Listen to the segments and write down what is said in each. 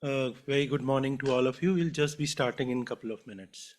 Very good morning to all of you. We'll just be starting in a couple of minutes.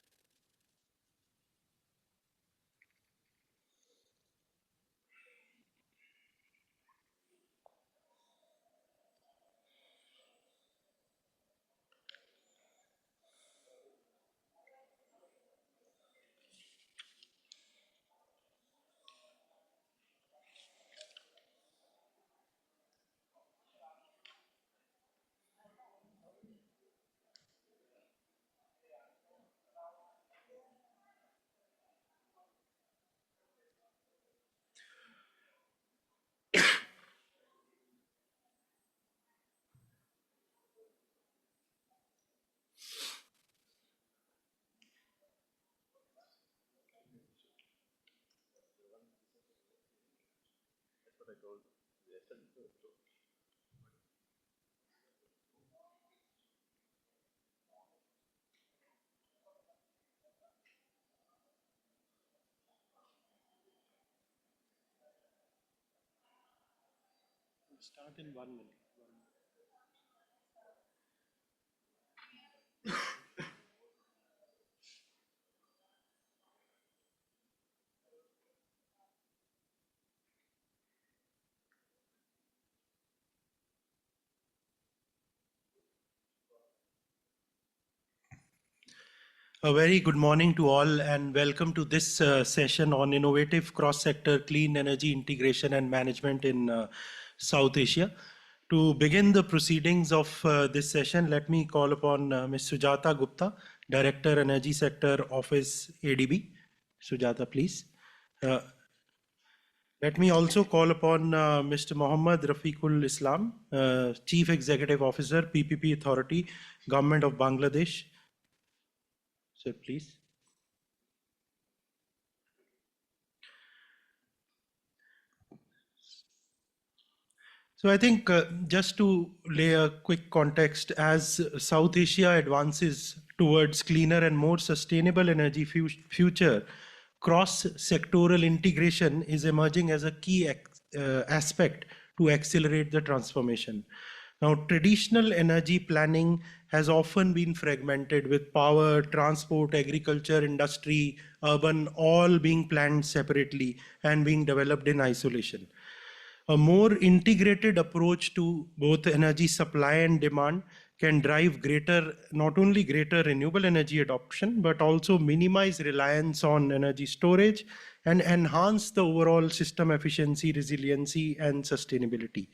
Start in 1 minute. A very good morning to all and welcome to this session on innovative cross-sector clean energy integration and management in South Asia. To begin the proceedings of this session, let me call upon Ms. Sujata Gupta, Director Energy Sector Office ADB. Sujata, please. Let me also call upon Mr. Mohammad Rafiqul Islam, Chief Executive Officer, PPP Authority, Government of Bangladesh. Sir, please. So I think just to lay a quick context, as South Asia advances towards cleaner and more sustainable energy future, cross-sectoral integration is emerging as a key aspect to accelerate the transformation. Now, traditional energy planning has often been fragmented with power, transport, agriculture, industry, urban, all being planned separately and being developed in isolation. A more integrated approach to both energy supply and demand can drive not only greater renewable energy adoption, but also minimize reliance on energy storage and enhance the overall system efficiency, resiliency, and sustainability.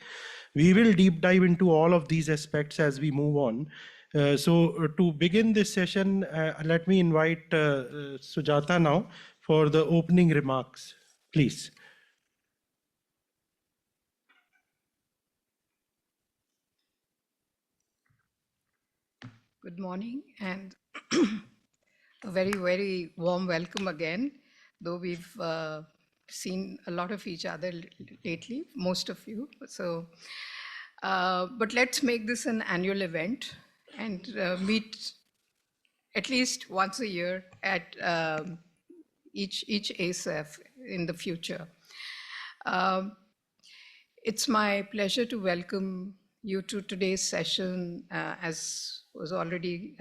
We will deep dive into all of these aspects as we move on. To begin this session, let me invite Sujata now for the opening remarks, please. Good morning and a very, very warm welcome again, though we've seen a lot of each other lately, most of you. But let's make this an annual event and meet at least once a year at each ASF in the future. It's my pleasure to welcome you to today's session, as was already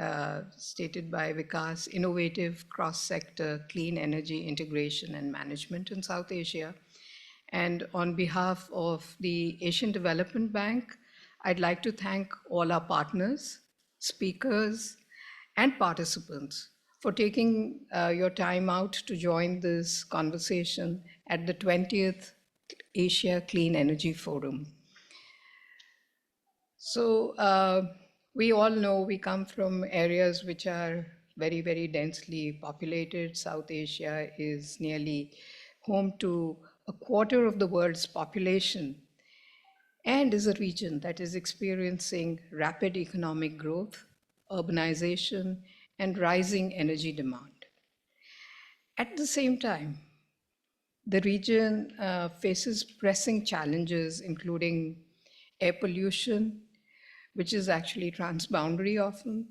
stated by Vikas, Innovative Cross-Sector Clean Energy Integration and Management in South Asia. And on behalf of the Asian Development Bank, I'd like to thank all our partners, speakers, and participants for taking your time out to join this conversation at the 20th Asia Clean Energy Forum. So we all know we come from areas which are very, very densely populated. South Asia is nearly home to a quarter of the world's population and is a region that is experiencing rapid economic growth, urbanization, and rising energy demand. At the same time, the region faces pressing challenges, including air pollution, which is actually transboundary often,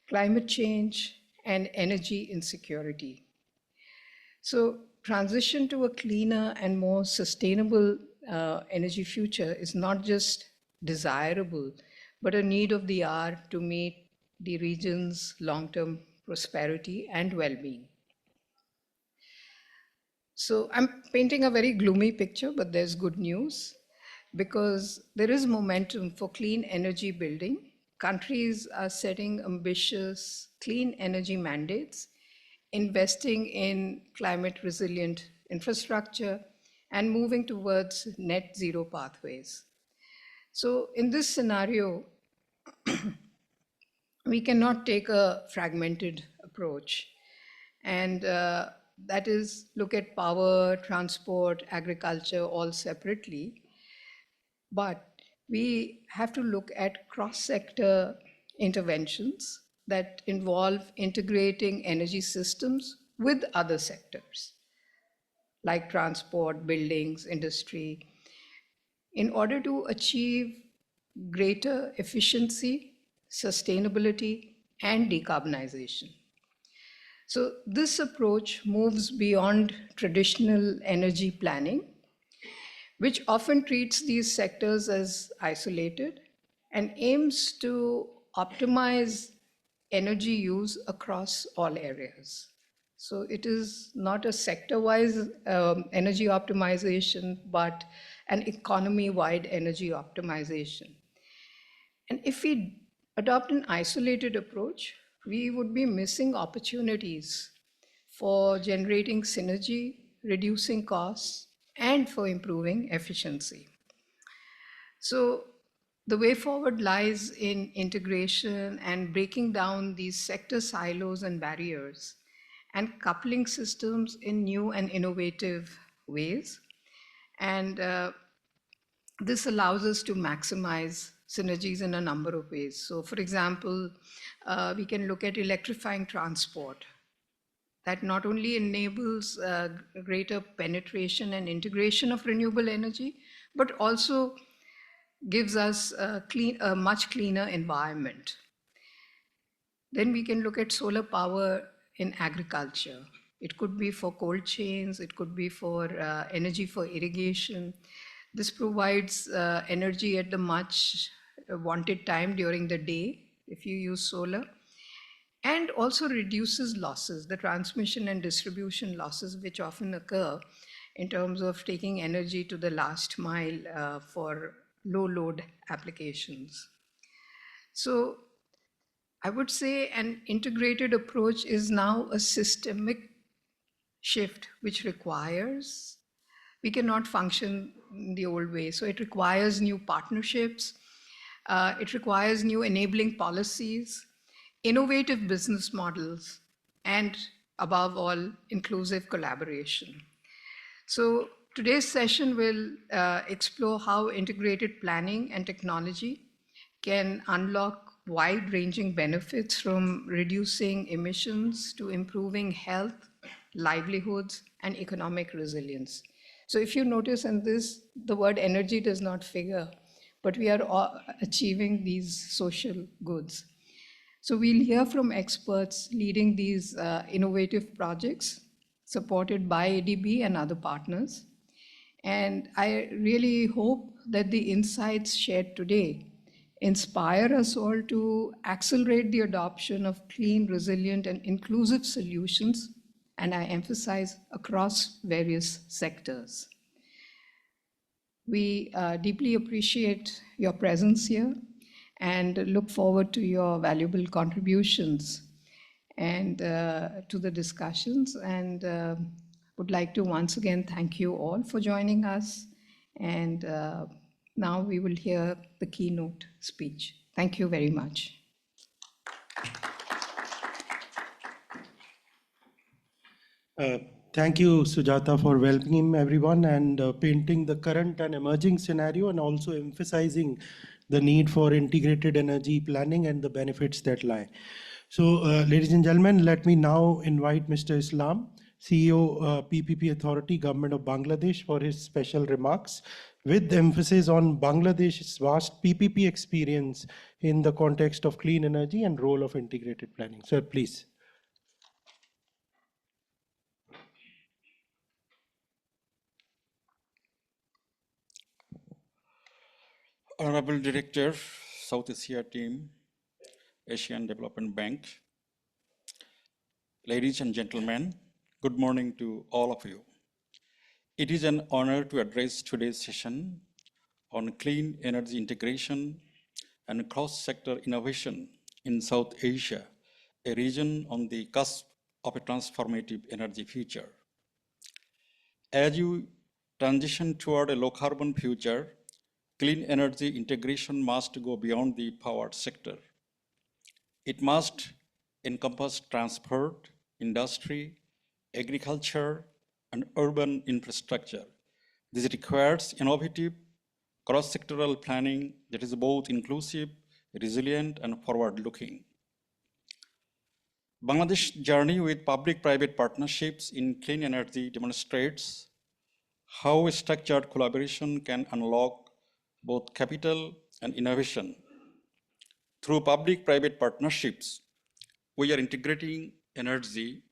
climate change, and energy insecurity. So transition to a cleaner and more sustainable energy future is not just desirable, but a need of the hour to meet the region's long-term prosperity and well-being. So I'm painting a very gloomy picture, but there's good news because there is momentum for clean energy building. Countries are setting ambitious clean energy mandates, investing in climate resilient infrastructure, and moving towards net zero pathways. So, in this scenario, we cannot take a fragmented approach. And that is, look at power, transport, agriculture all separately. But we have to look at cross sector interventions that involve integrating energy systems with other sectors like transport, buildings, industry, in order to achieve greater efficiency, sustainability, and decarbonization. So, this approach moves beyond traditional energy planning, which often treats these sectors as isolated and aims to optimize energy use across all areas. So it is not a sector-wise energy optimization, but an economy-wide energy optimization. And if we adopt an isolated approach, we would be missing opportunities for generating synergy, reducing costs, and for improving efficiency. So the way forward lies in integration and breaking down these sector silos and barriers and coupling systems in new and innovative ways. And this allows us to maximize synergies in a number of ways. So for example, we can look at electrifying transport. That not only enables greater penetration and integration of renewable energy, but also gives us a much cleaner environment. Then we can look at solar power in agriculture. It could be for cold chains, it could be for energy for irrigation. This provides energy at the much wanted time during the day if you use solar, and also reduces losses, the transmission and distribution losses which often occur in terms of taking energy to the last mile for low load applications. So I would say an integrated approach is now a systemic shift which requires, we cannot function the old way. So it requires new partnerships, it requires new enabling policies, innovative business models, and above all, inclusive collaboration. So today's session will explore how integrated planning and technology can unlock wide-ranging benefits from reducing emissions to improving health, livelihoods, and economic resilience. So if you notice in this, the word energy does not figure, but we are achieving these social goods. So we'll hear from experts leading these innovative projects supported by ADB and other partners. And I really hope that the insights shared today inspire us all to accelerate the adoption of clean, resilient, and inclusive solutions, and I emphasize across various sectors. We deeply appreciate your presence here and look forward to your valuable contributions and to the discussions, and would like to once again thank you all for joining us. And now we will hear the keynote speech. Thank you very much. Thank you, Sujata, for welcoming everyone and painting the current and emerging scenario, and also emphasizing the need for integrated energy planning and the benefits that lie. So, ladies and gentlemen, let me now invite Mr. Islam, CEO, PPP Authority, Government of Bangladesh, for his special remarks, with emphasis on Bangladesh's vast PPP experience in the context of clean energy and role of integrated planning. Sir, please. Honorable Director, South Asia team, Asian Development Bank. Ladies and gentlemen, good morning to all of you. It is an honor to address today's session on clean energy integration and cross-sector innovation in South Asia, a region on the cusp of a transformative energy future. As you transition toward a low-carbon future, clean energy integration must go beyond the power sector. It must encompass transport, industry, agriculture, and urban infrastructure. This requires innovative, cross-sectoral planning that is both inclusive, resilient, and forward-looking. Bangladesh's journey with public-private partnerships in clean energy demonstrates how a structured collaboration can unlock both capital and innovation. Through public-private partnerships, we are integrating energy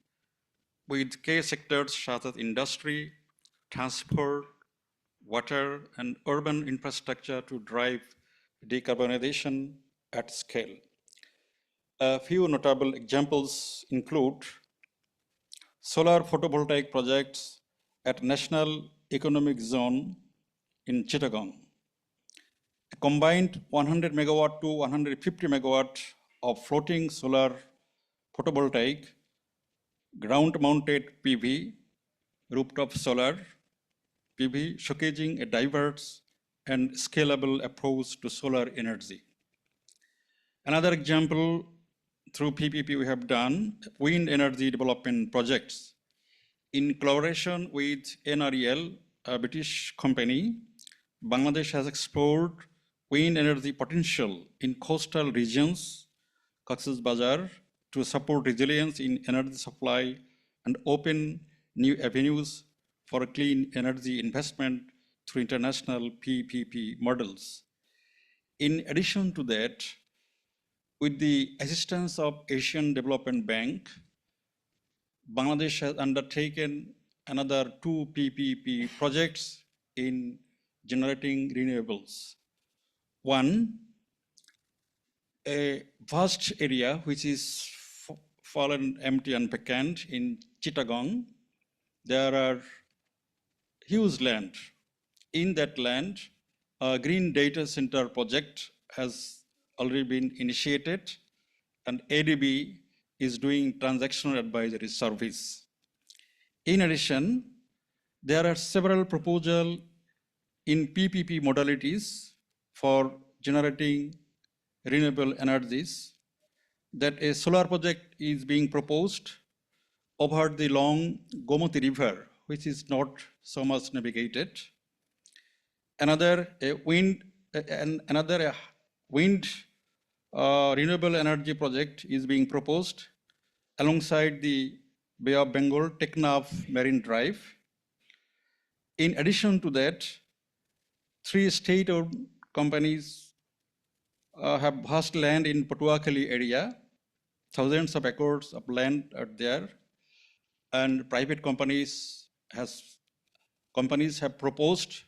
with key sectors such as industry, transport, water, and urban infrastructure to drive decarbonization at scale. A few notable examples include solar photovoltaic projects at National Economic Zone in Chittagong. A combined 100 megawatt to 150 megawatt of floating solar photovoltaic, ground-mounted PV, rooftop solar PV, showcasing a diverse and scalable approach to solar energy. Another example, through PPP we have done wind energy development projects. In collaboration with NREL, a British company, Bangladesh has explored wind energy potential in coastal regions, Cox's Bazar, to support resilience in energy supply and open new avenues for clean energy investment through international PPP models. In addition to that, with the assistance of Asian Development Bank, Bangladesh has undertaken another 2 PPP projects in generating renewables. One, a vast area which is fallen empty and vacant in Chittagong. There are huge land. In that land, a green data center project has already been initiated, and ADB is doing transactional advisory service. In addition, there are several proposals in PPP modalities for generating renewable energies, that a solar project is being proposed over the long Gomati River, which is not so much navigated. Another wind renewable energy project is being proposed alongside the Bay of Bengal Teknaf Marine Drive. In addition to that, 3 state-owned companies have vast land in Patuakhali area. Thousands of acres of land are there, and private companies have proposed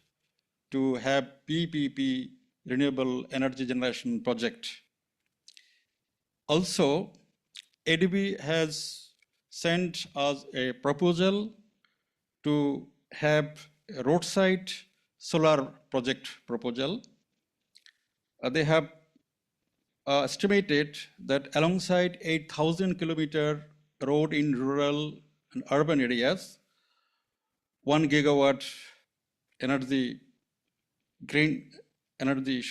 to have PPP renewable energy generation project. Also, ADB has sent us a proposal to have a roadside solar project proposal. They have estimated that alongside 8,000 kilometer road in rural and urban areas, 1 gigawatt energy, green energy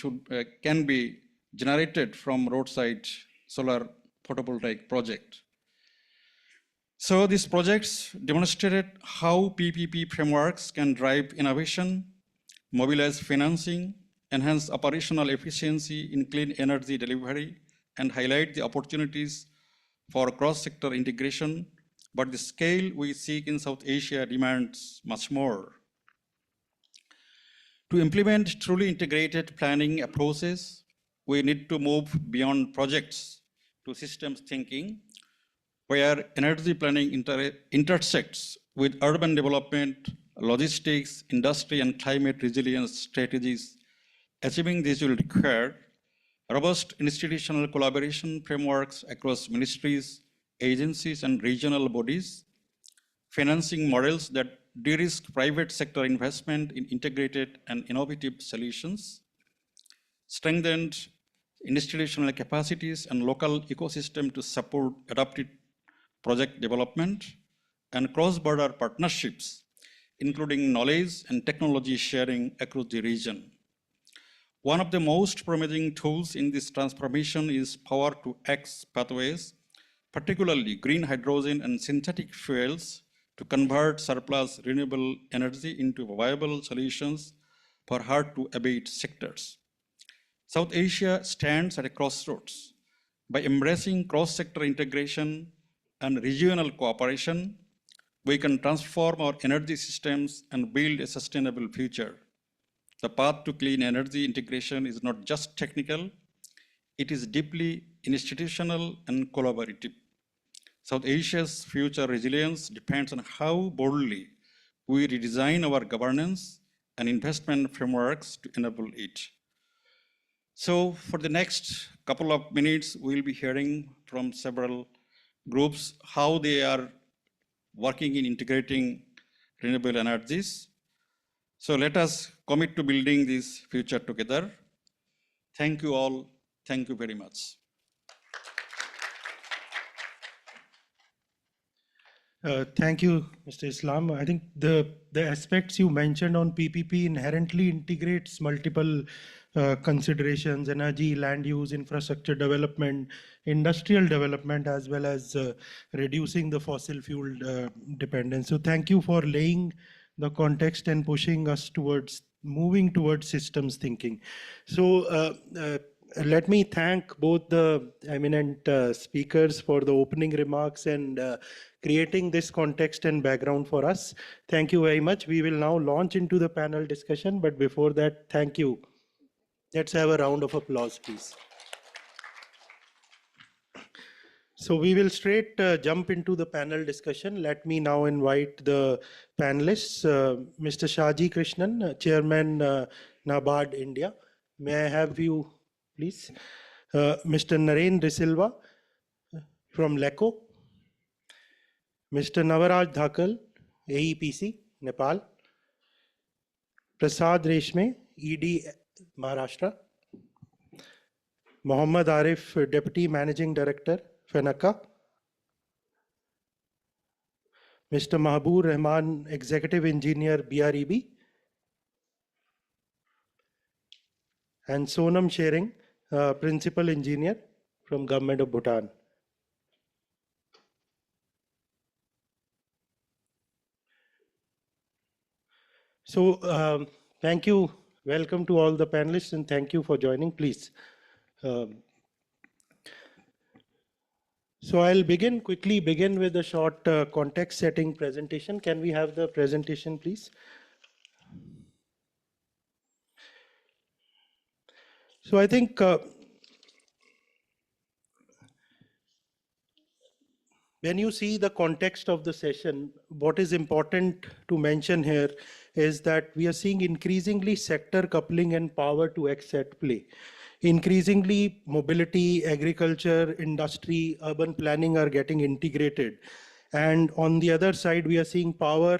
can be generated from roadside solar photovoltaic project. So these projects demonstrated how PPP frameworks can drive innovation, mobilize financing, enhance operational efficiency in clean energy delivery, and highlight the opportunities for cross-sector integration. But the scale we seek in South Asia demands much more. To implement truly integrated planning approaches, we need to move beyond projects to systems thinking, where energy planning intersects with urban development, logistics, industry, and climate resilience strategies. Achieving this will require robust institutional collaboration frameworks across ministries, agencies, and regional bodies, financing models that de-risk private sector investment in integrated and innovative solutions, strengthened institutional capacities and local ecosystem to support adaptive project development, and cross-border partnerships, including knowledge and technology sharing across the region. One of the most promising tools in this transformation is power to X pathways, particularly green hydrogen and synthetic fuels, to convert surplus renewable energy into viable solutions for hard to abate sectors. South Asia stands at a crossroads. By embracing cross-sector integration and regional cooperation, we can transform our energy systems and build a sustainable future. The path to clean energy integration is not just technical, it is deeply institutional and collaborative. South Asia's future resilience depends on how boldly we redesign our governance and investment frameworks to enable it. So for the next couple of minutes, we'll be hearing from several groups how they are working in integrating renewable energies. So let us commit to building this future together. Thank you all. Thank you very much. Thank you, Mr. Islam. I think the aspects you mentioned on PPP inherently integrates multiple considerations: energy, land use, infrastructure development, industrial development, as well as reducing the fossil fuel dependence. So thank you for laying the context and pushing us towards moving towards systems thinking. So let me thank both the eminent speakers for the opening remarks and creating this context and background for us. Thank you very much. We will now launch into the panel discussion, but before that, thank you. Let's have a round of applause, please. So we will straight jump into the panel discussion. Let me now invite the panelists. Mr. Shaji Krishnan, Chairman, NABARD India. May I have you, please? Mr. Naren De Silva from LECO. Mr. Navaraj Dhakal, AEPC, Nepal. Prasad Reshme, ED, Maharashtra. Mohammad Arif, Deputy Managing Director, FENACA. Mr. Mahbub Rahman, Executive Engineer, BREB. And Sonam Shering, Principal Engineer from Government of Bhutan. So thank you. Welcome to all the panelists and thank you for joining, please. So I'll quickly begin with a short context setting presentation. Can we have the presentation, please? So I think when you see the context of the session, what is important to mention here is that we are seeing increasingly sector coupling and power to X at play. Increasingly, mobility, agriculture, industry, urban planning are getting integrated. And on the other side, we are seeing power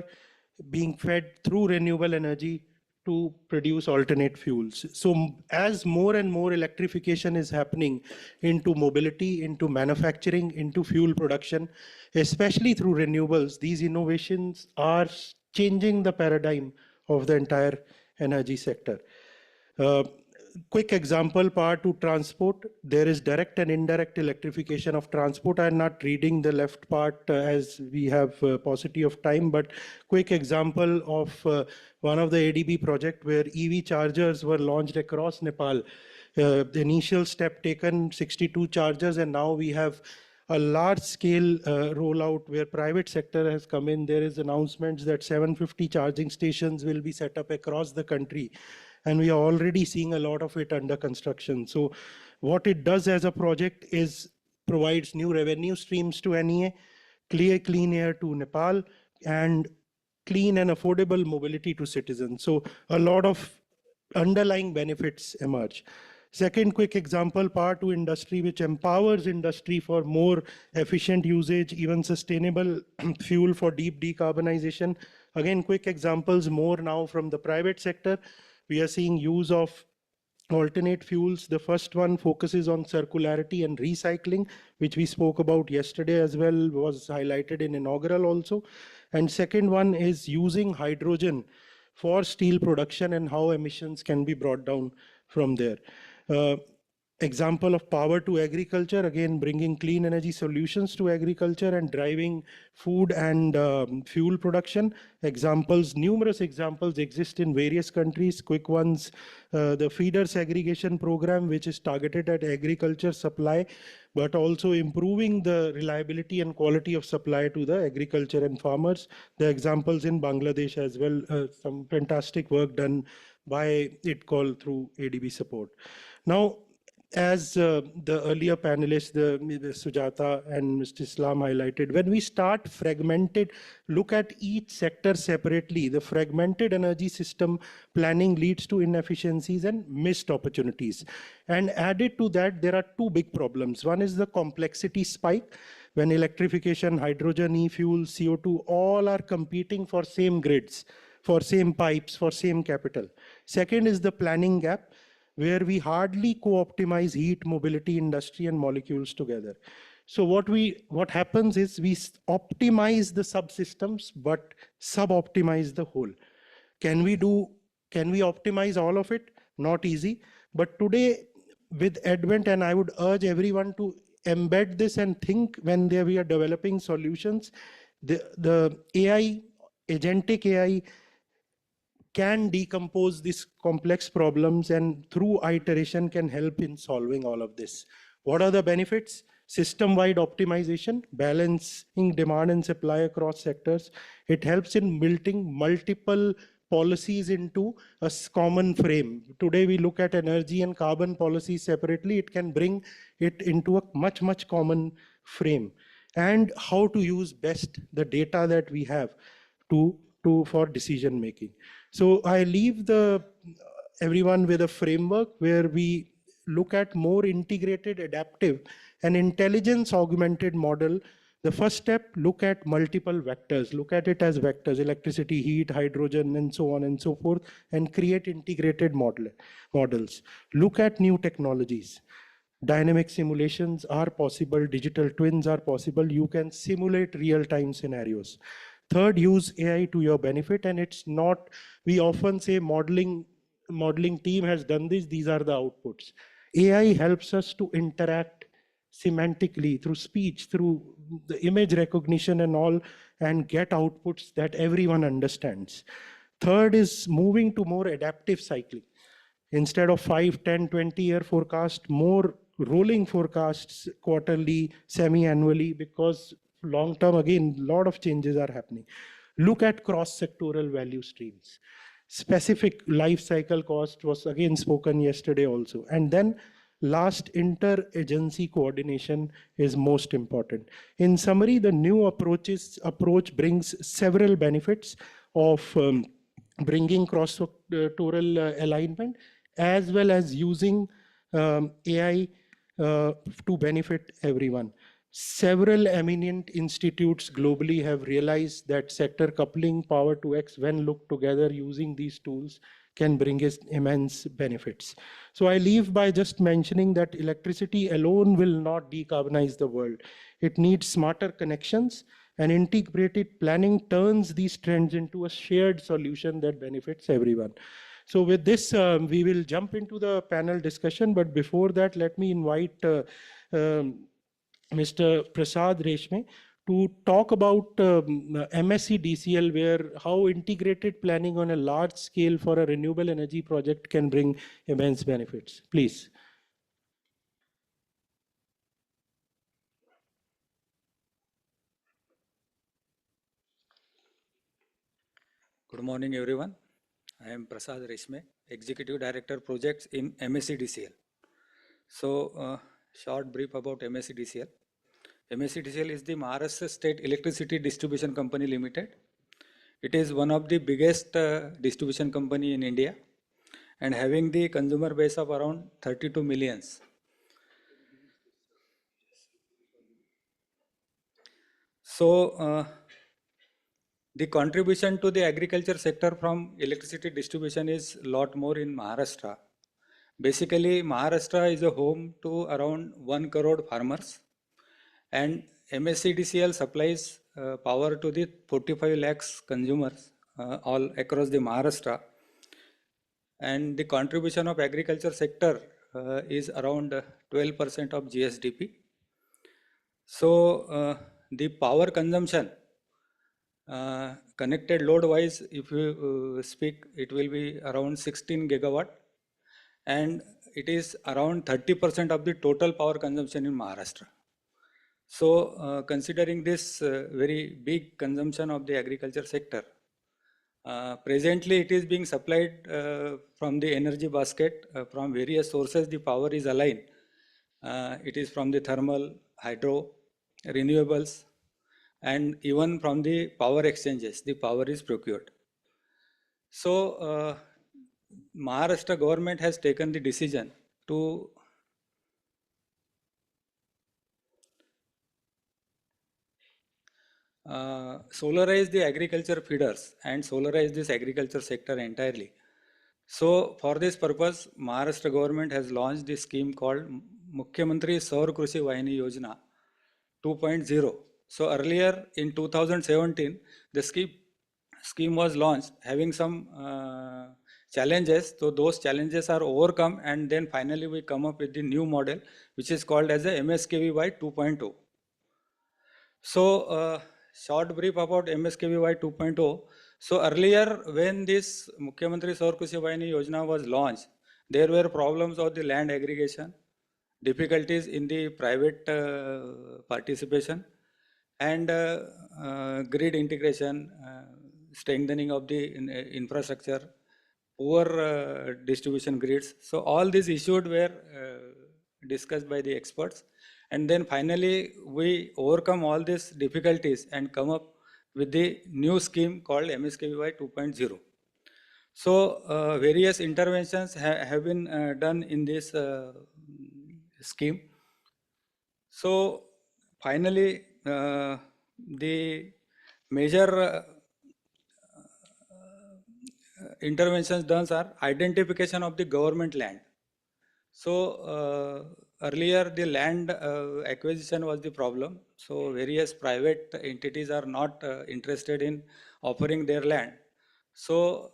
being fed through renewable energy to produce alternate fuels. So as more and more electrification is happening into mobility, into manufacturing, into fuel production, especially through renewables, these innovations are changing the paradigm of the entire energy sector. Quick example, power to transport. There is direct and indirect electrification of transport. I'm not reading the left part as we have paucity of time, but quick example of one of the ADB project where EV chargers were launched across Nepal. The initial step taken, 62 chargers, and now we have a large scale rollout where private sector has come in. There is announcements that 750 charging stations will be set up across the country. And we are already seeing a lot of it under construction. So what it does as a project is provides new revenue streams to NEA, clean air to Nepal, and clean and affordable mobility to citizens. So a lot of underlying benefits emerge. Second quick example, power to industry, which empowers industry for more efficient usage, even sustainable fuel for deep decarbonization. Again, quick examples more now from the private sector. We are seeing use of alternate fuels. The first one focuses on circularity and recycling, which we spoke about yesterday as well, was highlighted in inaugural also. And second one is using hydrogen for steel production and how emissions can be brought down from there. Example of power to agriculture, again bringing clean energy solutions to agriculture and driving food and fuel production. Examples, numerous examples exist in various countries. Quick ones, the feeder segregation program, which is targeted at agriculture supply, but also improving the reliability and quality of supply to the agriculture and farmers. The examples in Bangladesh as well, some fantastic work done by ITCOL through ADB support. Now, as the earlier panelists, the Sujata and Mr. Islam highlighted, when we start fragmented, look at each sector separately, the fragmented energy system planning leads to inefficiencies and missed opportunities. And added to that, there are two big problems. One is the complexity spike, when electrification, hydrogen, e-fuel, CO2, all are competing for same grids, for same pipes, for same capital. Second is the planning gap, where we hardly co-optimize heat, mobility, industry, and molecules together. So what happens is we optimize the subsystems, but sub-optimize the whole. Can we optimize all of it? Not easy. But today, with Advent, and I would urge everyone to embed this and think when we are developing solutions, the AI, agentic AI, can decompose these complex problems and through iteration can help in solving all of this. What are the benefits? System-wide optimization, balancing demand and supply across sectors. It helps in building multiple policies into a common frame. Today we look at energy and carbon policies separately. It can bring it into a much, much common frame. And how to use best the data that we have for decision making. So I leave everyone with a framework where we look at more integrated, adaptive, and intelligence augmented model. The first step, look at multiple vectors. Look at it as vectors, electricity, heat, hydrogen, and so on and so forth, and create integrated models. Look at new technologies. Dynamic simulations are possible, digital twins are possible. You can simulate real-time scenarios. Third, use AI to your benefit, and it's not, we often say modeling team has done this, these are the outputs. AI helps us to interact semantically through speech, through the image recognition and all, and get outputs that everyone understands. Third is moving to more adaptive cycling. Instead of 5, 10, 20-year forecast, more rolling forecasts quarterly, semi-annually, because long term, again, a lot of changes are happening. Look at cross-sectoral value streams. Specific life cycle cost was again spoken yesterday also. And then last, inter-agency coordination is most important. In summary, the new approach brings several benefits of bringing cross-sectoral alignment, as well as using AI to benefit everyone. Several eminent institutes globally have realized that sector coupling, power to X, when looked together using these tools, can bring us immense benefits. So I leave by just mentioning that electricity alone will not decarbonize the world. It needs smarter connections, and integrated planning turns these trends into a shared solution that benefits everyone. So with this, we will jump into the panel discussion. But before that, let me invite Mr. Prasad Reshme to talk about MSc DCL, where how integrated planning on a large scale for a renewable energy project can bring immense benefits. Please. Good morning, everyone. I am Prasad Reshme, Executive Director Projects in MSc DCL. So, short brief about MSc DCL. MSc DCL is the Maharashtra State Electricity Distribution Company Limited. It is one of the biggest distribution company in India, and having the consumer base of around 32 millions. So, the contribution to the agriculture sector from electricity distribution is a lot more in Maharashtra. Basically, Maharashtra is a home to around 1 crore farmers, and MSCDCL supplies power to the 45 lakhs consumers all across the Maharashtra. And the contribution of agriculture sector is around 12% of GSDP. So, the power consumption connected load wise, if you speak, it will be around 16 gigawatt, and it is around 30% of the total power consumption in Maharashtra. So, considering this very big consumption of the agriculture sector, presently it is being supplied from the energy basket from various sources. The power is aligned. It is from the thermal, hydro, renewables, and even from the power exchanges, the power is procured. So, Maharashtra government has taken the decision to solarize the agriculture feeders and solarize this agriculture sector entirely. So, for this purpose, Maharashtra government has launched this scheme called Mukhyamantri Saur Krishi Vahini Yojana 2.0. So, earlier in 2017, the scheme was launched having some challenges. So, those challenges are overcome, and then finally we come up with the new model, which is called as a MSKVY 2.0. So, short brief about MSKVY 2.0. So, earlier when this Mukhyamantri Saur Krishi Vahini Yojana was launched, there were problems of the land aggregation, difficulties in the private participation, and grid integration, strengthening of the infrastructure, poor distribution grids. So, all these issues were discussed by the experts. And then finally, we overcome all these difficulties and come up with the new scheme called MSKVY 2.0. So, various interventions have been done in this scheme. So, finally, the major interventions done are identification of the government land. So, earlier the land acquisition was the problem. So, various private entities are not interested in offering their land. So,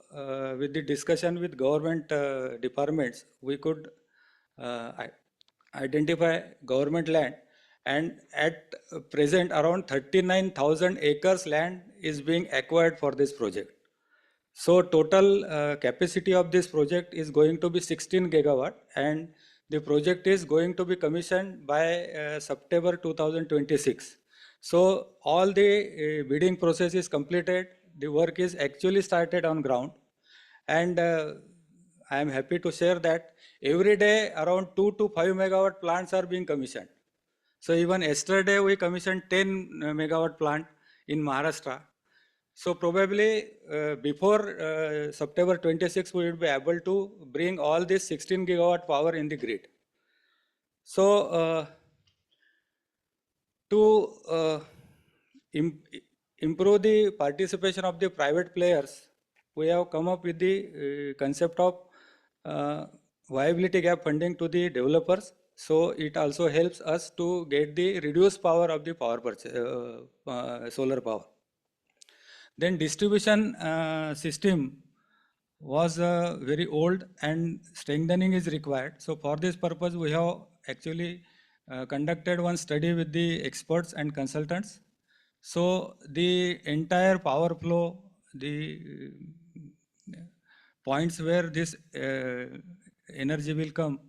with the discussion with government departments, we could identify government land, and at present around 39,000 acres land is being acquired for this project. So, total capacity of this project is going to be 16 gigawatt, and the project is going to be commissioned by September 2026. So, all the bidding process is completed, the work is actually started on ground, and I am happy to share that every day around 2 to 5 megawatt plants are being commissioned. So, even yesterday we commissioned 10 megawatt plant in Maharashtra. So, probably before September 26, we will be able to bring all this 16 gigawatt power in the grid. So, to improve the participation of the private players, we have come up with the concept of viability gap funding to the developers. So, it also helps us to get the reduced power of the power purchase, solar power. Then distribution system was very old, and strengthening is required. So, for this purpose, we have actually conducted one study with the experts and consultants. So, the entire power flow, the points where this energy will come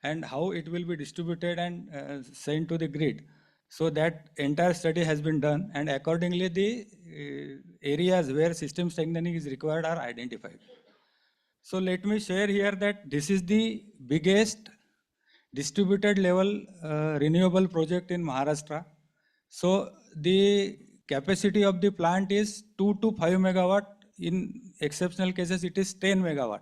and how it will be distributed and sent to the grid. So, that entire study has been done, and accordingly the areas where system strengthening is required are identified. So, let me share here that this is the biggest distributed level renewable project in Maharashtra. So, the capacity of the plant is 2 to 5 megawatt. In exceptional cases, it is 10 megawatt.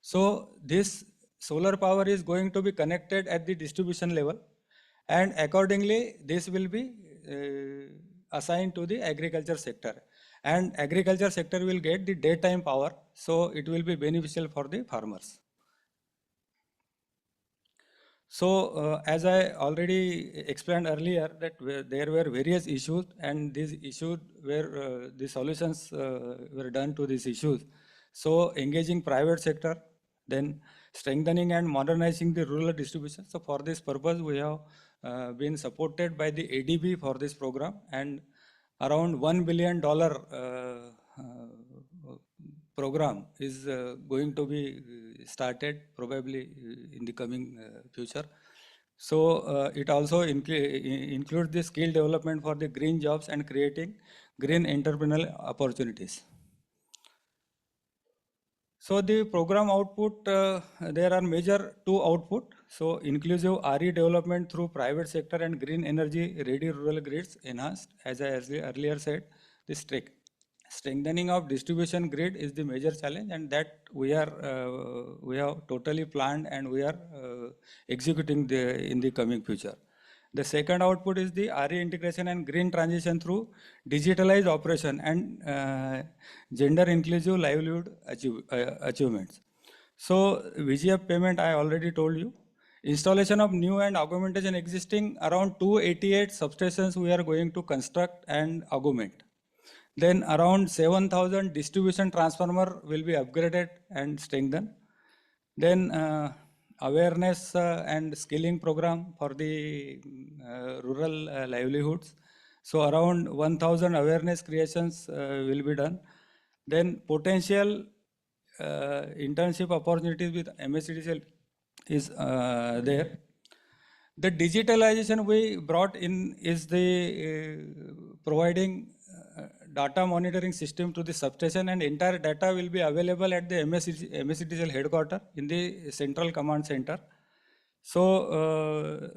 So this solar power is going to be connected at the distribution level, and accordingly this will be assigned to the agriculture sector, and agriculture sector will get the daytime power, so it will be beneficial for the farmers. So, as I already explained earlier, that there were various issues, and these issues were the solutions were done to these issues. So, engaging private sector, then strengthening and modernizing the rural distribution. So, for this purpose, we have been supported by the ADB for this program, and around $1 billion program is going to be started probably in the coming future. So it also includes the skill development for the green jobs and creating green entrepreneurial opportunities. So the program output, there are major two output. So inclusive RE development through private sector and green energy ready rural grids enhanced, as I earlier said. The strengthening of distribution grid is the major challenge, and that we have totally planned, and we are executing in the coming future. The second output is the RE integration and green transition through digitalized operation and gender inclusive livelihood achievements. So VGF payment I already told you. Installation of new and augmentation existing around 288 substations we are going to construct and augment. Then around 7,000 distribution transformer will be upgraded and strengthened. Then awareness and skilling program for the rural livelihoods. So around 1,000 awareness creations will be done. Then potential internship opportunities with MSCDCL is there. The digitalization we brought in is the providing data monitoring system to the substation, and entire data will be available at the MSCDCL headquarters in the central command center. So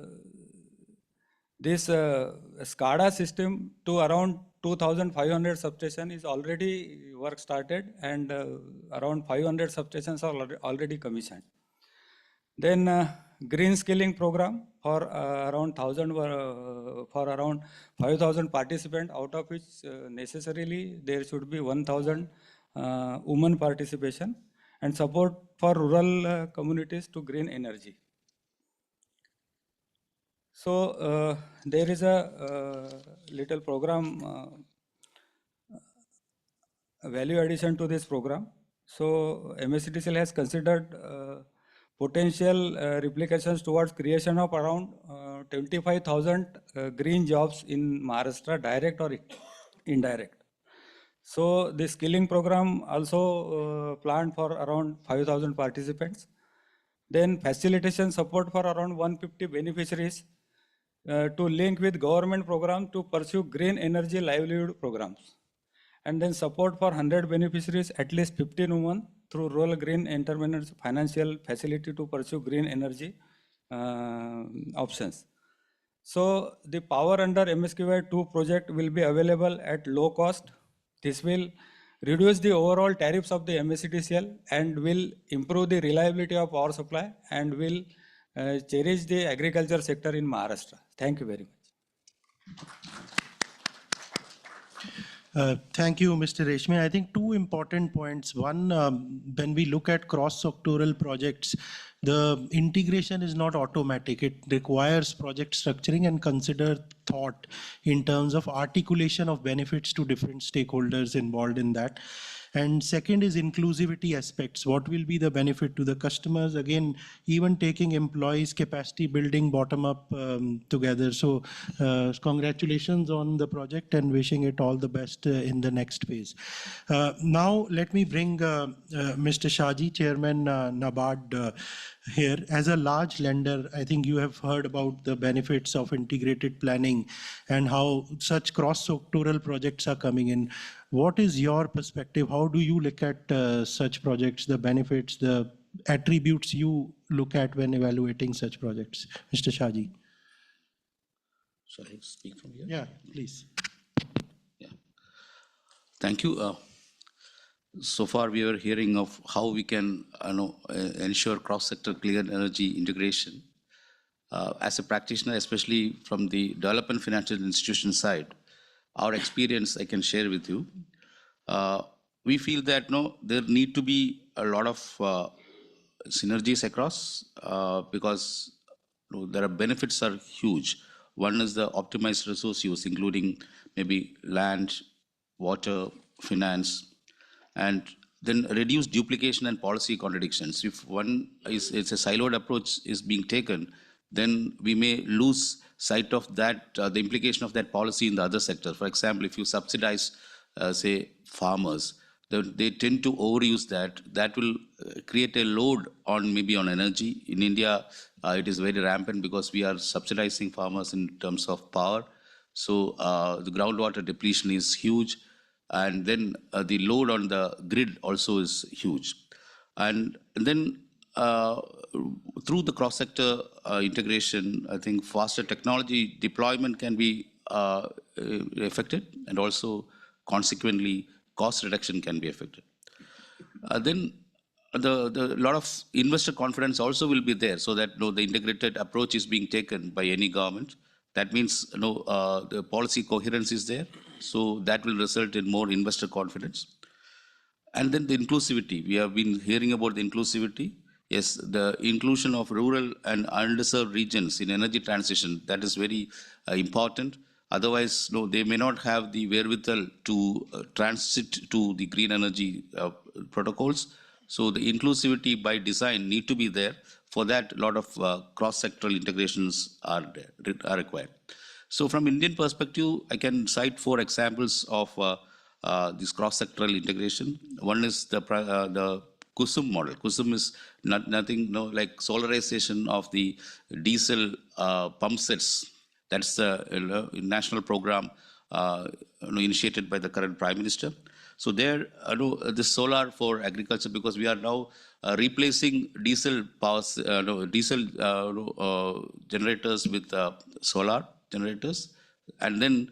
this SCADA system to around 2,500 substation is already work started, and around 500 substations are already commissioned. Then green skilling program for around 1,000 for around 5,000 participants, out of which necessarily there should be 1,000 women participation, and support for rural communities to green energy. So there is a little program value addition to this program. So MSCDCL has considered potential replications towards creation of around 25,000 green jobs in Maharashtra, direct or indirect. So the skilling program also planned for around 5,000 participants. Then facilitation support for around 150 beneficiaries to link with government program to pursue green energy livelihood programs. And then support for 100 beneficiaries, at least 15 women, through rural green entrepreneurs financial facility to pursue green energy options. So the power under MSKY2 project will be available at low cost. This will reduce the overall tariffs of the MSCDCL and will improve the reliability of power supply, and will cherish the agriculture sector in Maharashtra. Thank you very much. Thank you, Mr. Reshme. I think two important points. One, when we look at cross-sectoral projects, the integration is not automatic. It requires project structuring and consider thought in terms of articulation of benefits to different stakeholders involved in that. And second is inclusivity aspects. What will be the benefit to the customers? Again, even taking employees capacity building bottom up together. So congratulations on the project and wishing it all the best in the next phase. Now let me bring Mr. Shaji, Chairman NABARD here. As a large lender, I think you have heard about the benefits of integrated planning and how such cross-sectoral projects are coming in. What is your perspective? How do you look at such projects, the benefits, the attributes you look at when evaluating such projects? Mr. Shaji. Shall I speak from here? Yeah, please. Yeah. Thank you. So far, we are hearing of how we can ensure cross-sector clean energy integration. As a practitioner, especially from the development financial institution side, our experience I can share with you. We feel that there need to be a lot of synergies across because there are benefits are huge. One is the optimized resource use, including maybe land, water, finance, and then reduce duplication and policy contradictions. If one is it's a siloed approach is being taken, then we may lose sight of that the implication of that policy in the other sector. For example, if you subsidize, say, farmers, they tend to overuse that. That will create a load on maybe on energy. In India, it is very rampant because we are subsidizing farmers in terms of power. So the groundwater depletion is huge, and then the load on the grid also is huge. And then through the cross-sector integration, I think faster technology deployment can be affected, and also consequently cost reduction can be affected. Then the lot of investor confidence also will be there, so that the integrated approach is being taken by any government. That means the policy coherence is there, so that will result in more investor confidence. And then the inclusivity. We have been hearing about the inclusivity. Yes, the inclusion of rural and underserved regions in energy transition, that is very important. Otherwise, they may not have the wherewithal to transit to the green energy protocols. So the inclusivity by design need to be there. For that, a lot of cross-sectoral integrations are required. So from Indian perspective, I can cite 4 examples of this cross-sectoral integration. One is the KUSUM model. KUSUM is nothing like solarization of the diesel pump sets. That's the national program initiated by the current Prime Minister. So there, the solar for agriculture, because we are now replacing diesel powers, generators with solar generators, and then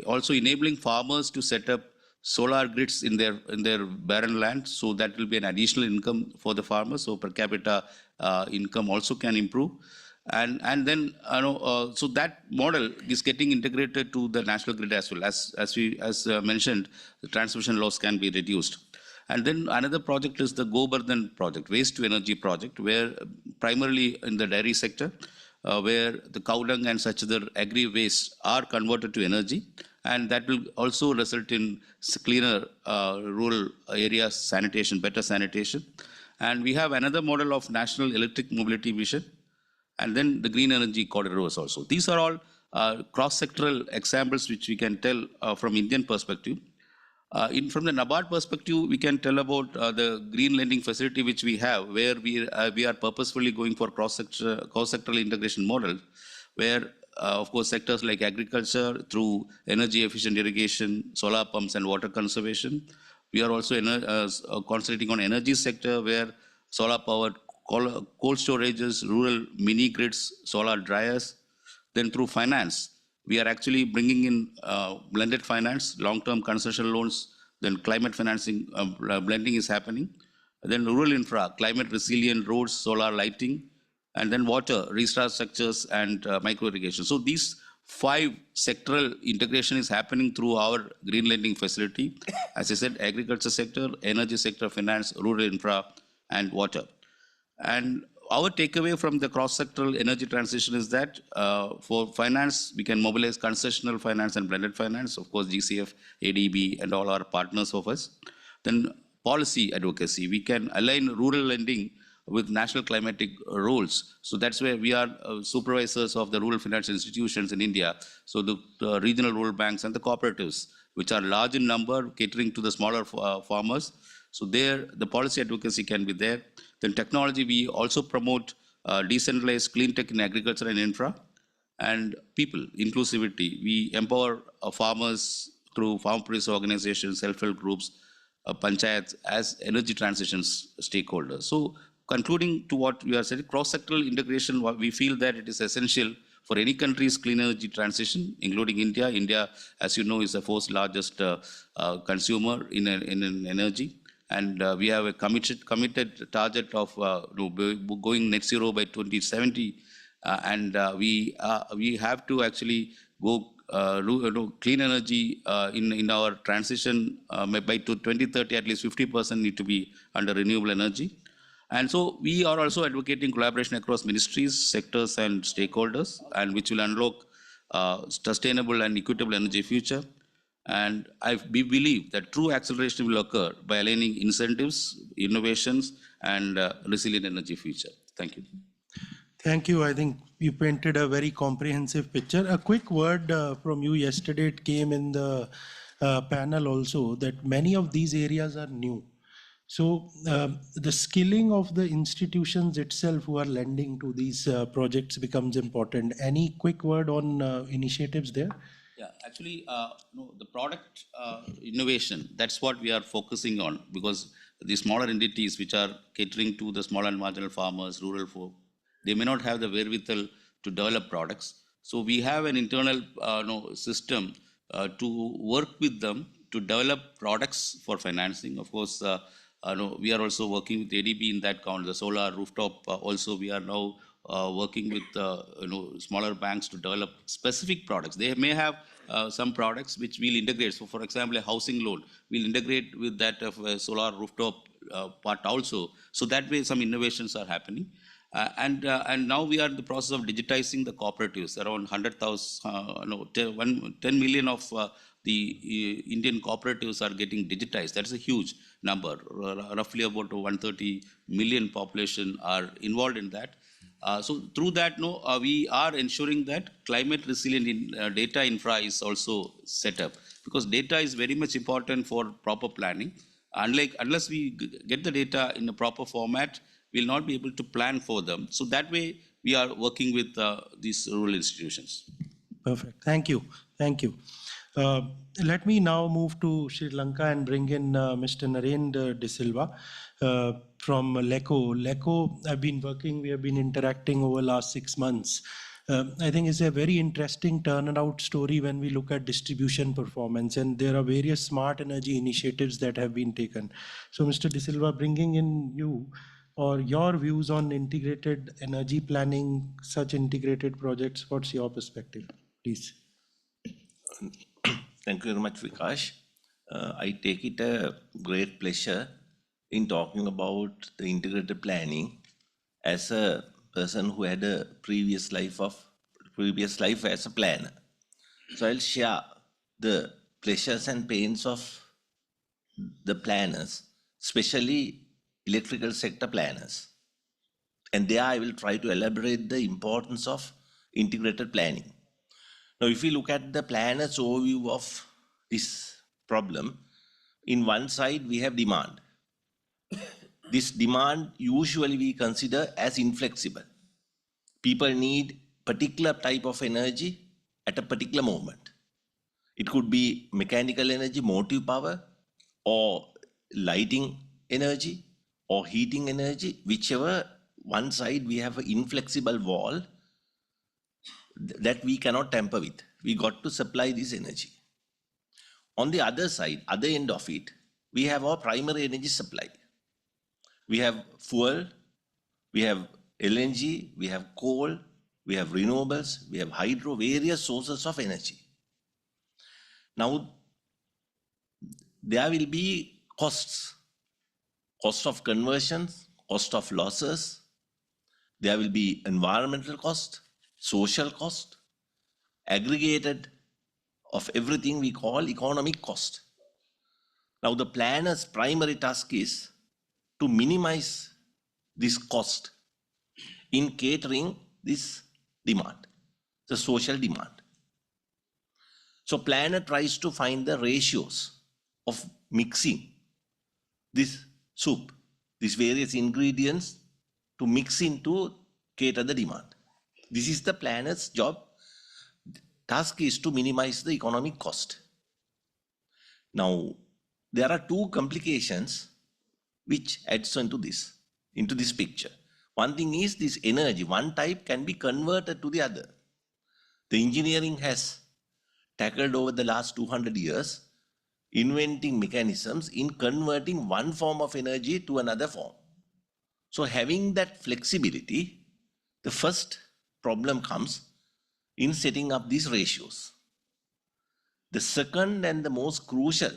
also enabling farmers to set up solar grids in their barren land. So that will be an additional income for the farmers. So per capita income also can improve. And then so that model is getting integrated to the national grid as well. As mentioned, the transmission loss can be reduced. And then another project is the Gobardhan project, waste to energy project, where primarily in the dairy sector, where the cow dung and such other agri waste are converted to energy, and that will also result in cleaner rural areas sanitation, better sanitation. And we have another model of national electric mobility vision, and then the green energy corridors also. These are all cross-sectoral examples which we can tell from Indian perspective. From the NABARD perspective, we can tell about the green lending facility which we have, where we are purposefully going for cross-sectoral integration model, where of course sectors like agriculture through energy efficient irrigation, solar pumps and water conservation. We are also concentrating on energy sector, where solar powered cold storages, rural mini grids, solar dryers. Then through finance, we are actually bringing in blended finance, long-term concession loans, then climate financing, blending is happening. Then rural infra, climate resilient roads, solar lighting, and then water, restart structures and micro irrigation. So these 5 sectoral integration is happening through our green lending facility. As I said, agriculture sector, energy sector, finance, rural infra, and water. And our takeaway from the cross-sectoral energy transition is that for finance, we can mobilize concessional finance and blended finance, of course, GCF, ADB, and all our partners of us. Then policy advocacy, we can align rural lending with national climatic rules. So that's where we are supervisors of the rural financial institutions in India. So the regional rural banks and the cooperatives, which are large in number, catering to the smaller farmers. So there, the policy advocacy can be there. Then technology, we also promote decentralized clean tech in agriculture and infra. And people, inclusivity, we empower farmers through farm producer organizations, self-help groups, panchayats as energy transitions stakeholders. So concluding to what we are saying, cross-sectoral integration, we feel that it is essential for any country's clean energy transition, including India. India, as you know, is the fourth largest consumer in energy. And we have a committed target of going net zero by 2070. We have to actually go clean energy in our transition by 2030. At least 50% need to be under renewable energy. And so we are also advocating collaboration across ministries, sectors, and stakeholders, and which will unlock sustainable and equitable energy future. And we believe that true acceleration will occur by aligning incentives, innovations, and resilient energy future. Thank you. Thank you. I think you painted a very comprehensive picture. A quick word from you yesterday, it came in the panel also, that many of these areas are new. So the skilling of the institutions itself who are lending to these projects becomes important. Any quick word on initiatives there? Yeah, actually, the product innovation, that's what we are focusing on, because the smaller entities which are catering to the small and marginal farmers, rural folk, they may not have the wherewithal to develop products. So we have an internal system to work with them to develop products for financing. Of course, we are also working with ADB in that count, the solar rooftop. Also, we are now working with smaller banks to develop specific products. They may have some products which we'll integrate. So, for example, a housing loan, we'll integrate with that of a solar rooftop part also. So that way, some innovations are happening. And now we are in the process of digitizing the cooperatives. Around 10 million of the Indian cooperatives are getting digitized. That's a huge number. Roughly about 130 million population are involved in that. So through that, we are ensuring that climate resilient data infra is also set up, because data is very much important for proper planning. Unless we get the data in a proper format, we'll not be able to plan for them. So that way, we are working with these rural institutions. Perfect. Thank you. Thank you. Let me now move to Sri Lanka and bring in Mr. Narendra De Silva from LECO. LECO, we have been interacting over the last 6 months. I think it's a very interesting turnaround story when we look at distribution performance, and there are various smart energy initiatives that have been taken. So Mr. De Silva, bringing in you or your views on integrated energy planning, such integrated projects, what's your perspective, please? Thank you very much, Vikash. I take it a great pleasure in talking about the integrated planning as a person who had a previous life as a planner. So I'll share the pleasures and pains of the planners, especially electrical sector planners. And there I will try to elaborate the importance of integrated planning. Now, if we look at the planner's overview of this problem, in one side we have demand. This demand usually we consider as inflexible. People need particular type of energy at a particular moment. It could be mechanical energy, motive power, or lighting energy, or heating energy, whichever one side we have an inflexible wall that we cannot tamper with. We got to supply this energy. On the other side, other end of it, we have our primary energy supply. We have fuel, we have LNG, we have coal, we have renewables, we have hydro, various sources of energy. Now, there will be costs. Cost of conversions, cost of losses. There will be environmental cost, social cost, aggregated of everything we call economic cost. Now the planner's primary task is to minimize this cost in catering this demand, the social demand. So planner tries to find the ratios of mixing this soup, these various ingredients to mix into cater the demand. This is the planner's job. Task is to minimize the economic cost. Now, there are two complications which adds into this picture. One thing is this energy, one type can be converted to the other. The engineering has tackled over the last 200 years, inventing mechanisms in converting one form of energy to another form. So having that flexibility, the first problem comes in setting up these ratios. The second and the most crucial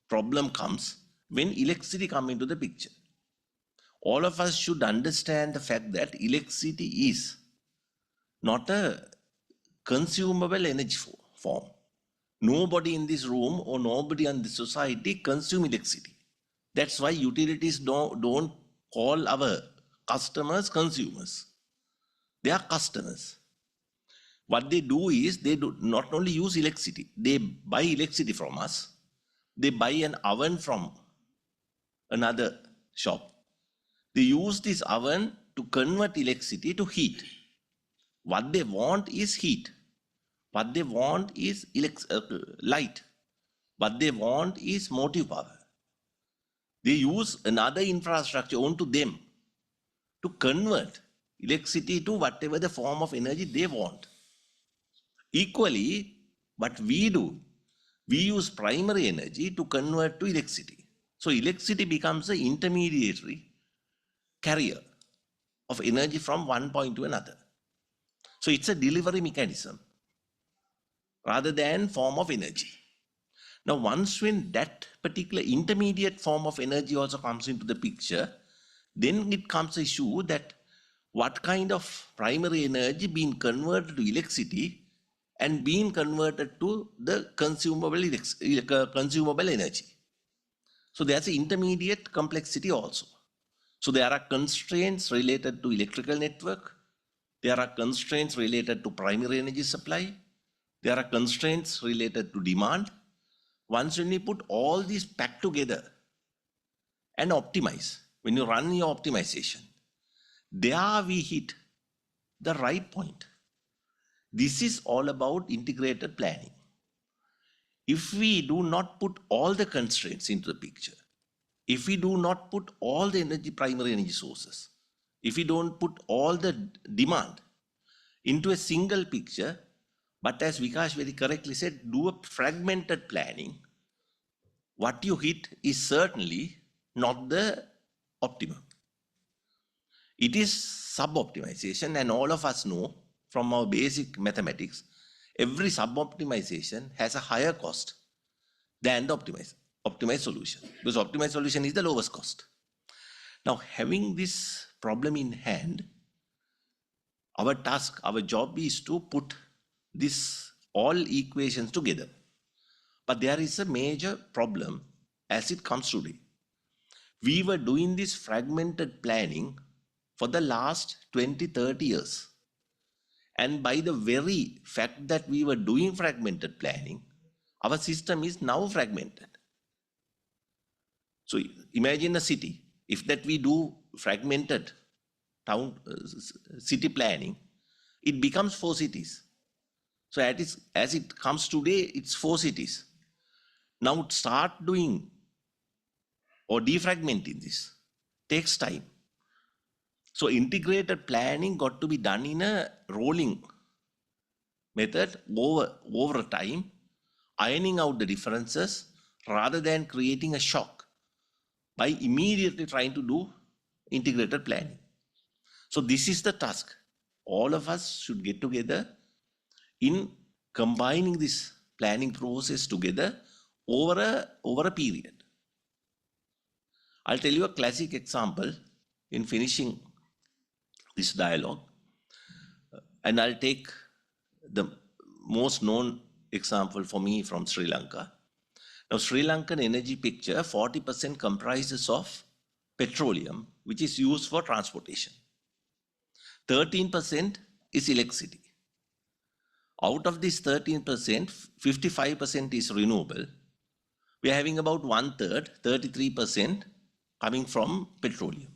problem comes when electricity comes into the picture. All of us should understand the fact that electricity is not a consumable energy form. Nobody in this room or nobody in the society consume electricity. That's why utilities don't call our customers consumers. They are customers. What they do is they do not only use electricity, they buy electricity from us, they buy an oven from another shop. They use this oven to convert electricity to heat. What they want is heat. What they want is light. What they want is motive power. They use another infrastructure onto them to convert electricity to whatever the form of energy they want. Equally, what we do, we use primary energy to convert to electricity. So electricity becomes the intermediary carrier of energy from one point to another. So it's a delivery mechanism rather than form of energy. Now, once when that particular intermediate form of energy also comes into the picture, then it comes the issue that what kind of primary energy being converted to electricity and being converted to the consumable energy. So there's an intermediate complexity also. So there are constraints related to electrical network. There are constraints related to primary energy supply. There are constraints related to demand. Once when we put all these packed together and optimize, when you run your optimization, there we hit the right point. This is all about integrated planning. If we do not put all the constraints into the picture, if we do not put all the primary energy sources, if we don't put all the demand into a single picture, but as Vikash very correctly said, do a fragmented planning, what you hit is certainly not the optimum. It is sub-optimization, and all of us know from our basic mathematics, every sub-optimization has a higher cost than the optimized solution, because optimized solution is the lowest cost. Now, having this problem in hand, our task, our job is to put this all equations together. But there is a major problem as it comes today. We were doing this fragmented planning for the last 20, 30 years. And by the very fact that we were doing fragmented planning, our system is now fragmented. So imagine a city. If that we do fragmented city planning, it becomes 4 cities. So as it comes today, it's 4 cities. Now start doing or defragmenting this takes time. So integrated planning got to be done in a rolling method over time, ironing out the differences rather than creating a shock by immediately trying to do integrated planning. So this is the task. All of us should get together in combining this planning process together over a period. I'll tell you a classic example in finishing this dialogue, and I'll take the most known example for me from Sri Lanka. Now, Sri Lankan energy picture, 40% comprises of petroleum, which is used for transportation. 13% is electricity. Out of this 13%, 55% is renewable. We are having about 1/3, 33% coming from petroleum.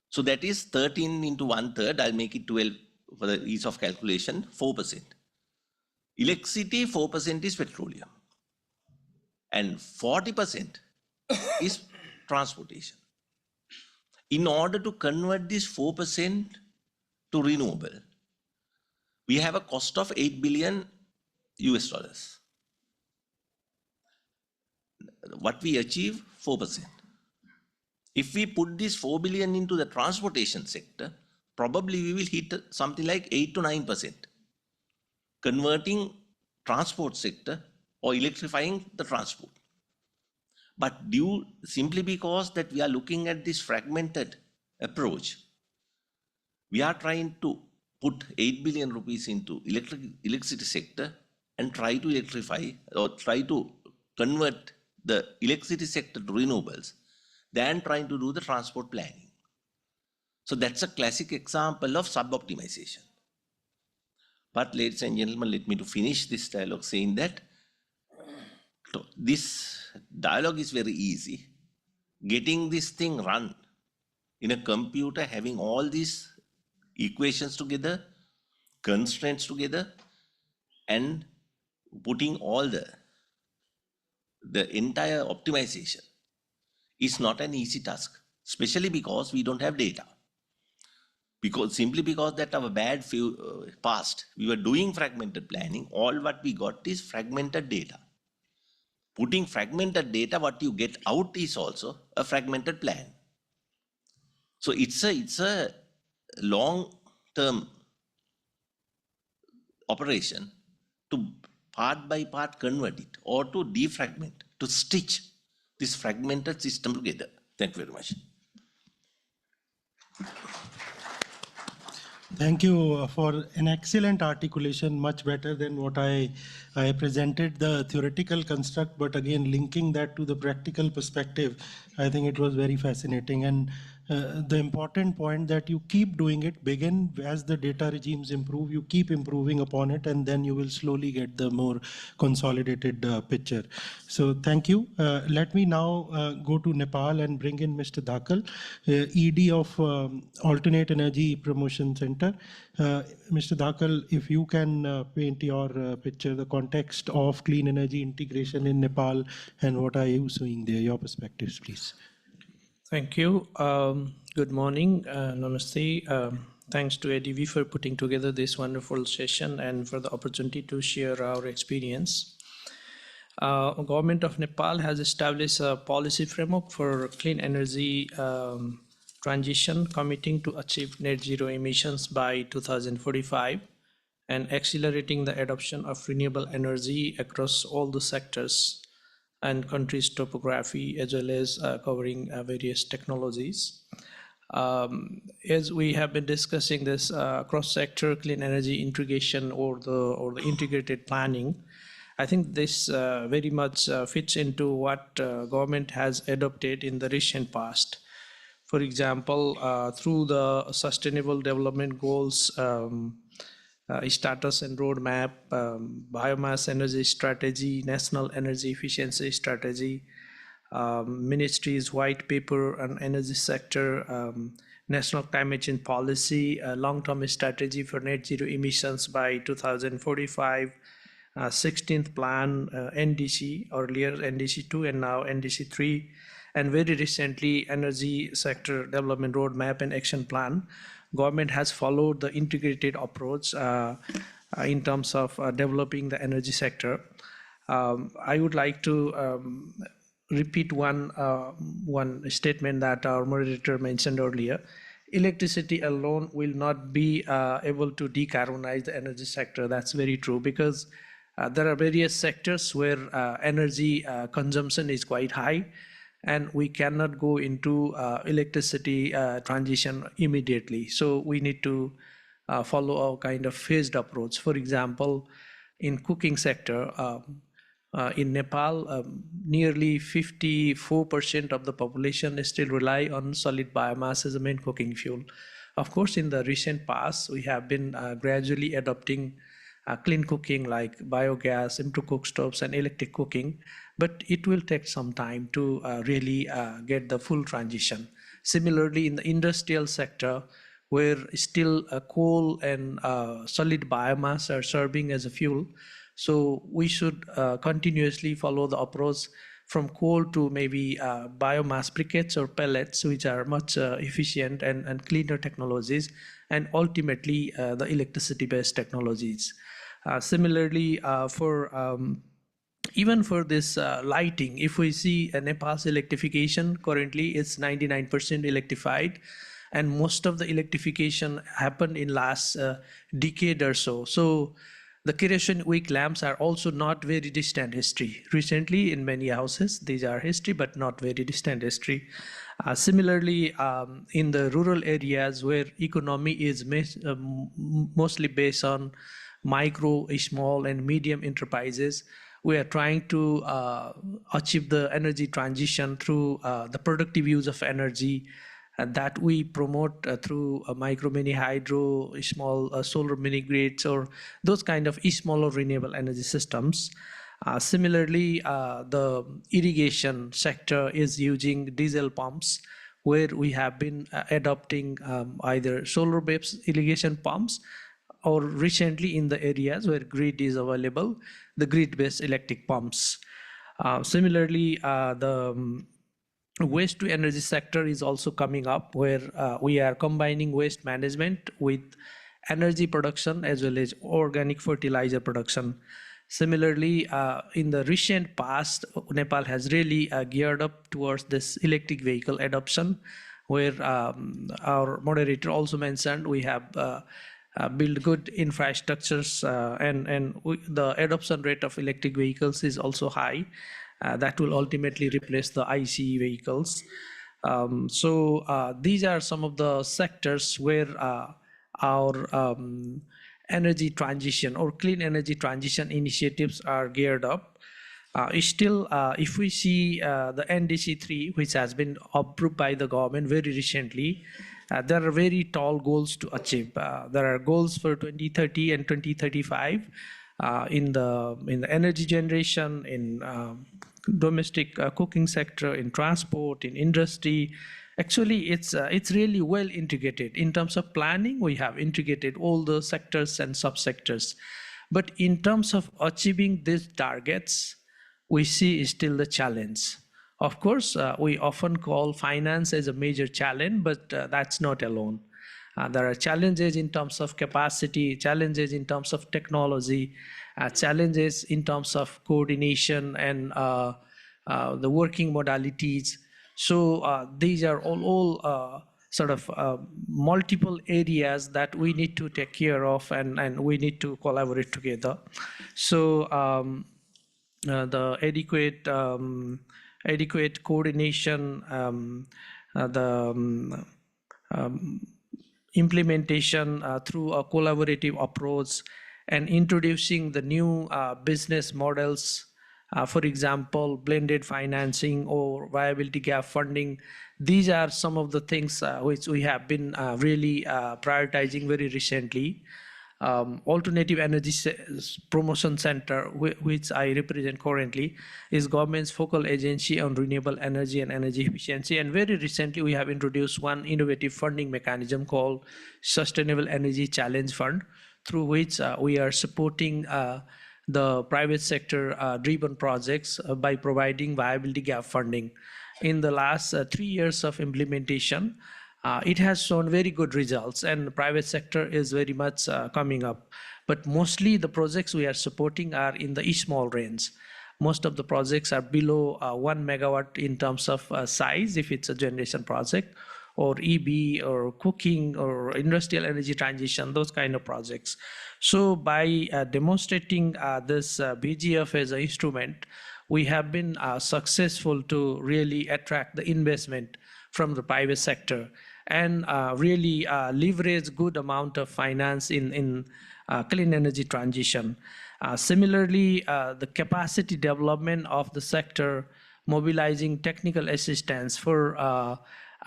So that is 13 into 1/3, I'll make it 12 for the ease of calculation, 4%. Electricity, 4% is petroleum. And 40% is transportation. In order to convert this 4% to renewable, we have a cost of 8 billion US dollars. What we achieve, 4%. If we put this 4 billion into the transportation sector, probably we will hit something like 8 to 9%, converting transport sector or electrifying the transport. But simply because that we are looking at this fragmented approach, we are trying to put 8 billion rupees into electricity sector and try to electrify or try to convert the electricity sector to renewables than trying to do the transport planning. So that's a classic example of sub-optimization. But ladies and gentlemen, let me to finish this dialogue saying that this dialogue is very easy. Getting this thing run in a computer, having all these equations together, constraints together, and putting all the entire optimization is not an easy task, especially because we don't have data. Simply because that our bad past, we were doing fragmented planning, all what we got is fragmented data. Putting fragmented data, what you get out is also a fragmented plan. So it's a long-term operation to part by part convert it or to defragment, to stitch this fragmented system together. Thank you very much. Thank you for an excellent articulation, much better than what I presented the theoretical construct, but again, linking that to the practical perspective, I think it was very fascinating. And the important point that you keep doing it, begin as the data regimes improve, you keep improving upon it, and then you will slowly get the more consolidated picture. So thank you. Let me now go to Nepal and bring in Mr. Dhakal, ED of Alternate Energy Promotion Center. Mr. Dhakal, if you can paint your picture, the context of clean energy integration in Nepal, and what are you seeing there, your perspectives, please. Thank you. Good morning. Namaste. Thanks to ADV for putting together this wonderful session and for the opportunity to share our experience. Government of Nepal has established a policy framework for clean energy transition, committing to achieve net zero emissions by 2045 and accelerating the adoption of renewable energy across all the sectors and country's topography, as well as covering various technologies. As we have been discussing this cross-sector clean energy integration or the integrated planning, I think this very much fits into what government has adopted in the recent past. For example, through the Sustainable Development Goals status and roadmap, biomass energy strategy, national energy efficiency strategy, ministry's white paper on energy sector, national climate change policy, long-term strategy for net zero emissions by 2045, 16th plan, NDC, earlier NDC 2 and now NDC 3, and very recently energy sector development roadmap and action plan. Government has followed the integrated approach in terms of developing the energy sector. I would like to repeat one statement that our moderator mentioned earlier. Electricity alone will not be able to decarbonize the energy sector. That's very true, because there are various sectors where energy consumption is quite high, and we cannot go into electricity transition immediately. So we need to follow a kind of phased approach. For example, in cooking sector, in Nepal, nearly 54% of the population still rely on solid biomass as a main cooking fuel. Of course, in the recent past, we have been gradually adopting clean cooking like biogas, improved cook stoves, and electric cooking, but it will take some time to really get the full transition. Similarly, in the industrial sector, where still coal and solid biomass are serving as a fuel, so we should continuously follow the approach from coal to maybe biomass briquettes or pellets, which are much efficient and cleaner technologies, and ultimately the electricity-based technologies. Similarly, even for this lighting, if we see Nepal's electrification, currently it's 99% electrified, and most of the electrification happened in last decade or so. So the kerosene wick lamps are also not very distant history. Recently, in many houses, these are history, but not very distant history. Similarly, in the rural areas where economy is mostly based on micro, small, and medium enterprises, we are trying to achieve the energy transition through the productive use of energy that we promote through micro mini hydro, small solar mini grids, or those kind of smaller renewable energy systems. Similarly, the irrigation sector is using diesel pumps, where we have been adopting either solar-based irrigation pumps, or recently in the areas where grid is available, the grid-based electric pumps. Similarly, the waste to energy sector is also coming up, where we are combining waste management with energy production as well as organic fertilizer production. Similarly, in the recent past, Nepal has really geared up towards this electric vehicle adoption, where our moderator also mentioned we have build good infrastructures, and the adoption rate of electric vehicles is also high. That will ultimately replace the ICE vehicles. So these are some of the sectors where our energy transition or clean energy transition initiatives are geared up. Still, if we see the NDC 3, which has been approved by the government very recently, there are very tall goals to achieve. There are goals for 2030 and 2035 in the energy generation, in domestic cooking sector, in transport, in industry. Actually, it's really well integrated. In terms of planning, we have integrated all the sectors and subsectors. But in terms of achieving these targets, we see still the challenge. Of course, we often call finance as a major challenge, but that's not alone. There are challenges in terms of capacity, challenges in terms of technology, challenges in terms of coordination and the working modalities. So these are all sort of multiple areas that we need to take care of, and we need to collaborate together. So the adequate coordination, the implementation through a collaborative approach, and introducing the new business models, for example, blended financing or viability gap funding. These are some of the things which we have been really prioritizing very recently. Alternative Energy Promotion Center, which I represent currently, is government's focal agency on renewable energy and energy efficiency. And very recently, we have introduced one innovative funding mechanism called Sustainable Energy Challenge Fund, through which we are supporting the private sector driven projects by providing viability gap funding. In the last 3 years of implementation, it has shown very good results, and the private sector is very much coming up. But mostly the projects we are supporting are in the small range. Most of the projects are below 1 megawatt in terms of size, if it's a generation project, or EB, or cooking, or industrial energy transition, those kind of projects. So by demonstrating this VGF as an instrument, we have been successful to really attract the investment from the private sector, and really leverage good amount of finance in clean energy transition. Similarly, the capacity development of the sector, mobilizing technical assistance for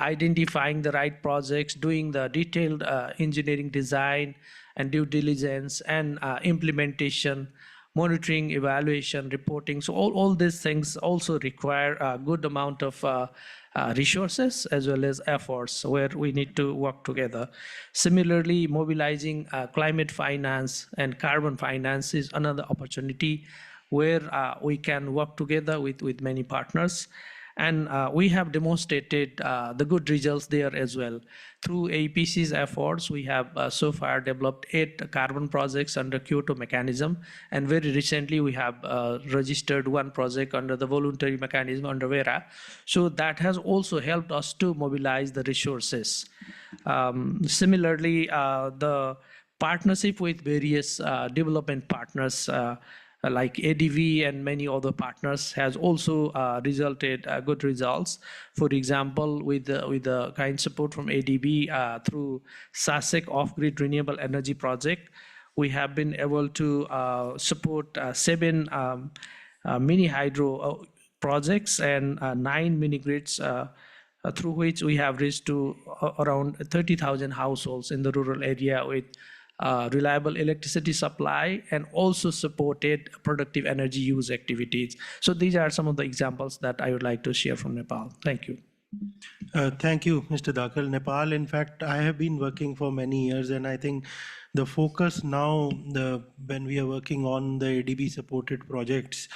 identifying the right projects, doing the detailed engineering design and due diligence, and implementation, monitoring, evaluation, reporting. So all these things also require a good amount of resources as well as efforts, where we need to work together. Similarly, mobilizing climate finance and carbon finance is another opportunity where we can work together with many partners. And we have demonstrated the good results there as well. Through AEPC's efforts, we have so far developed 8 carbon projects under Kyoto mechanism. And very recently, we have registered 1 project under the voluntary mechanism under Vera. So that has also helped us to mobilize the resources. Similarly, the partnership with various development partners like ADV and many other partners has also resulted good results. For example, with the kind support from ADB through SASEC off-grid renewable energy project, we have been able to support 7 mini hydro projects and 9 mini grids through which we have reached to around 30,000 households in the rural area with reliable electricity supply and also supported productive energy use activities. So these are some of the examples that I would like to share from Nepal. Thank you. Thank you, Mr. Dakal. Nepal, in fact, I have been working for many years, and I think the focus now, when we are working on the ADB supported projects,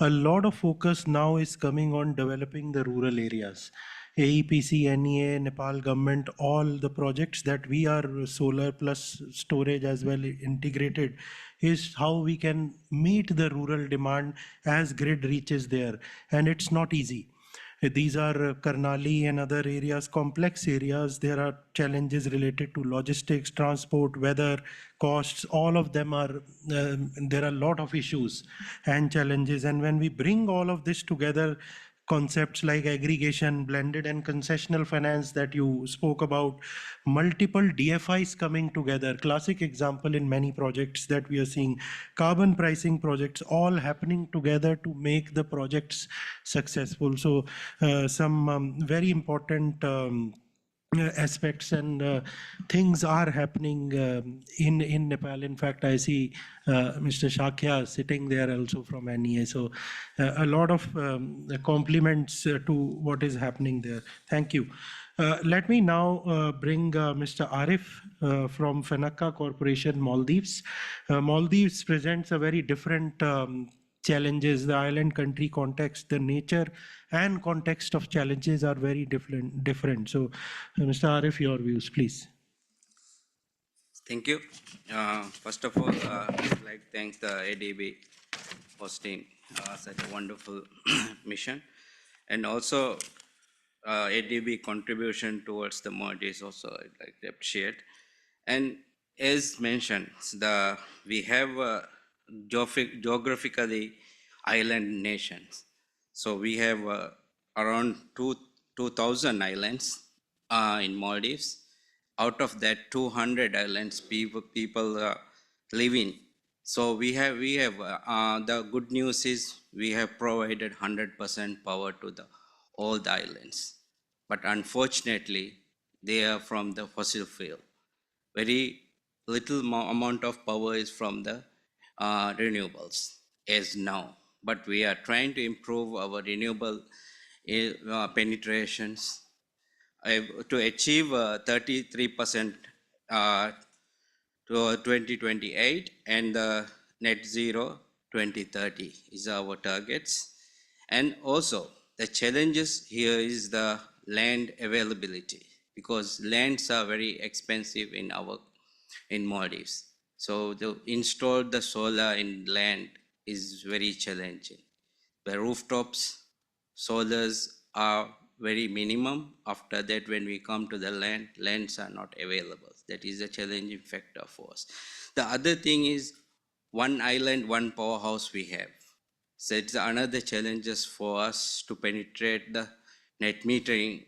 a lot of focus now is coming on developing the rural areas. AEPC, NEA, Nepal government, all the projects that we are solar plus storage as well integrated is how we can meet the rural demand as grid reaches there. And it's not easy. These are Karnali and other areas, complex areas. There are challenges related to logistics, transport, weather, costs. All of them are, there are a lot of issues and challenges. And when we bring all of this together, concepts like aggregation, blended and concessional finance that you spoke about, multiple DFIs coming together, classic example in many projects that we are seeing, carbon pricing projects, all happening together to make the projects successful. So some very important aspects and things are happening in Nepal. In fact, I see Mr. Shakya sitting there also from NEA. So a lot of compliments to what is happening there. Thank you. Let me now bring Mr. Arif from Fenaka Corporation, Maldives. Maldives presents a very different challenges, the island country context, the nature and context of challenges are very different. So, Mr. Arif, your views, please. Thank you. First of all, I'd like to thank the ADB hosting such a wonderful mission, and also ADB contribution towards the Maldives also I'd like to appreciate. And as mentioned, we have geographically island nations. So we have around 2,000 islands in Maldives. Out of that, 200 islands people live in. So we have the good news is we have provided 100% power to all the islands. But unfortunately, they are from the fossil fuel. Very little amount of power is from the renewables as now. But we are trying to improve our renewable penetrations to achieve 33% to 2028 and net zero 2030 is our targets. And also the challenges here is the land availability, because lands are very expensive in Maldives. So to install the solar in land is very challenging. The rooftops, solars are very minimum. After that, when we come to the lands are not available. That is a challenging factor for us. The other thing is one island, one powerhouse we have. So it's another challenges for us to penetrate the net metering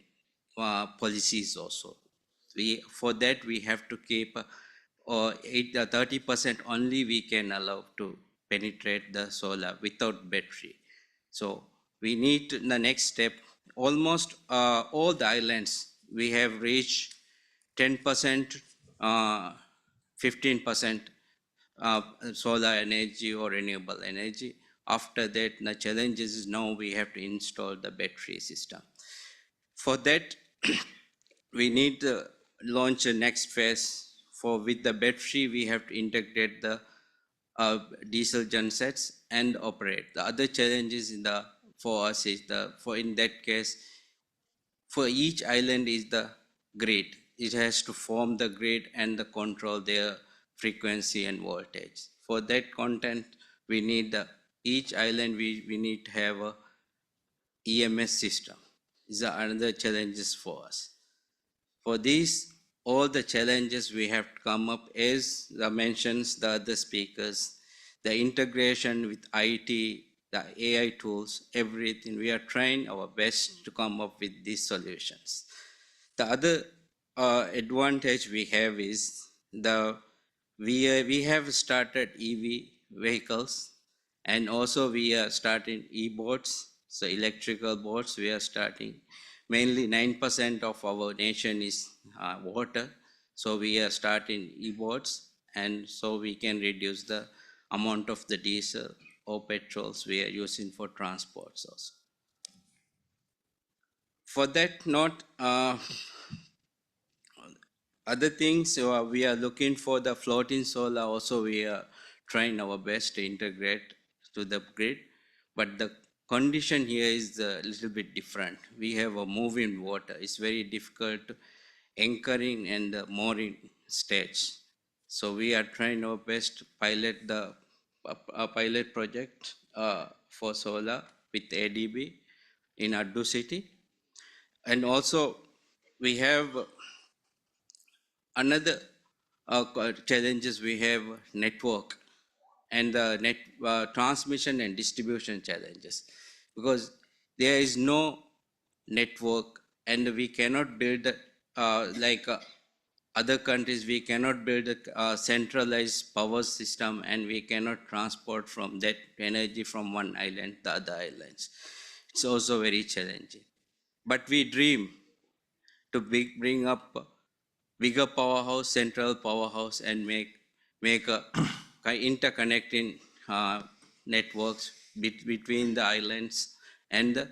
policies also. For that, we have to keep 30% only we can allow to penetrate the solar without battery. So we need to, the next step, almost all the islands, we have reached 10%, 15% solar energy or renewable energy. After that, the challenges is now we have to install the battery system. For that, we need to launch a next phase. With the battery, we have to integrate the diesel gensets and operate. The other challenges in the for us is in that case, for each island is the grid. It has to form the grid and the control their frequency and voltage. For that content, we need each island we need to have a EMS system. These are another challenges for us. For these, all the challenges we have to come up as the mentions the other speakers, the integration with IT, the AI tools, everything. We are trying our best to come up with these solutions. The other advantage we have is we have started EV vehicles, and also we are starting e-boats, so electrical boats. We are starting. Mainly 9% of our nation is water, so we are starting e-boats, and so we can reduce the amount of the diesel or petrols we are using for transports also. For that note, other things we are looking for the floating solar. Also, we are trying our best to integrate to the grid, but the condition here is a little bit different. We have a moving water. It's very difficult to anchoring and the mooring stage. So we are trying our best to pilot the pilot project for solar with ADB in Addu city. And also we have another challenges. We have network and the transmission and distribution challenges, because there is no network and we cannot build like other countries. We cannot build a centralized power system, and we cannot transport from that energy from one island to other islands. It's also very challenging. But we dream to bring up bigger powerhouse, central powerhouse, and make a interconnecting networks between the islands and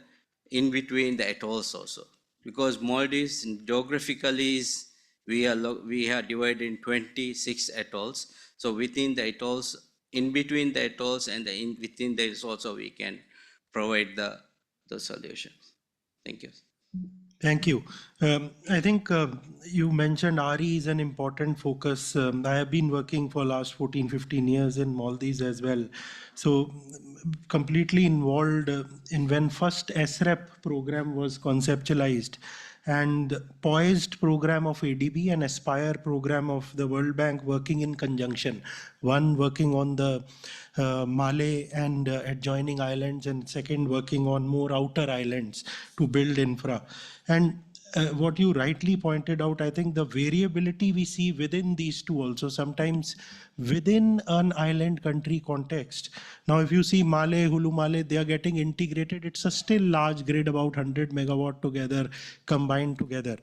in between the atolls also. Because Maldives geographically is we are divided in 26 atolls. So within the atolls, in between the atolls and within there is also we can provide the solutions. Thank you. Thank you. I think you mentioned RE is an important focus. I have been working for last 14, 15 years in Maldives as well. So completely involved in when first SREP program was conceptualized, and poised program of ADB and Aspire program of the World Bank working in conjunction. One working on the Malay and adjoining islands, and second working on more outer islands to build infra. And what you rightly pointed out, I think the variability we see within these two also, sometimes within an island country context. Now, if you see Malé, Hulu Malé, they are getting integrated. It's a still large grid, about 100 megawatt together, combined together.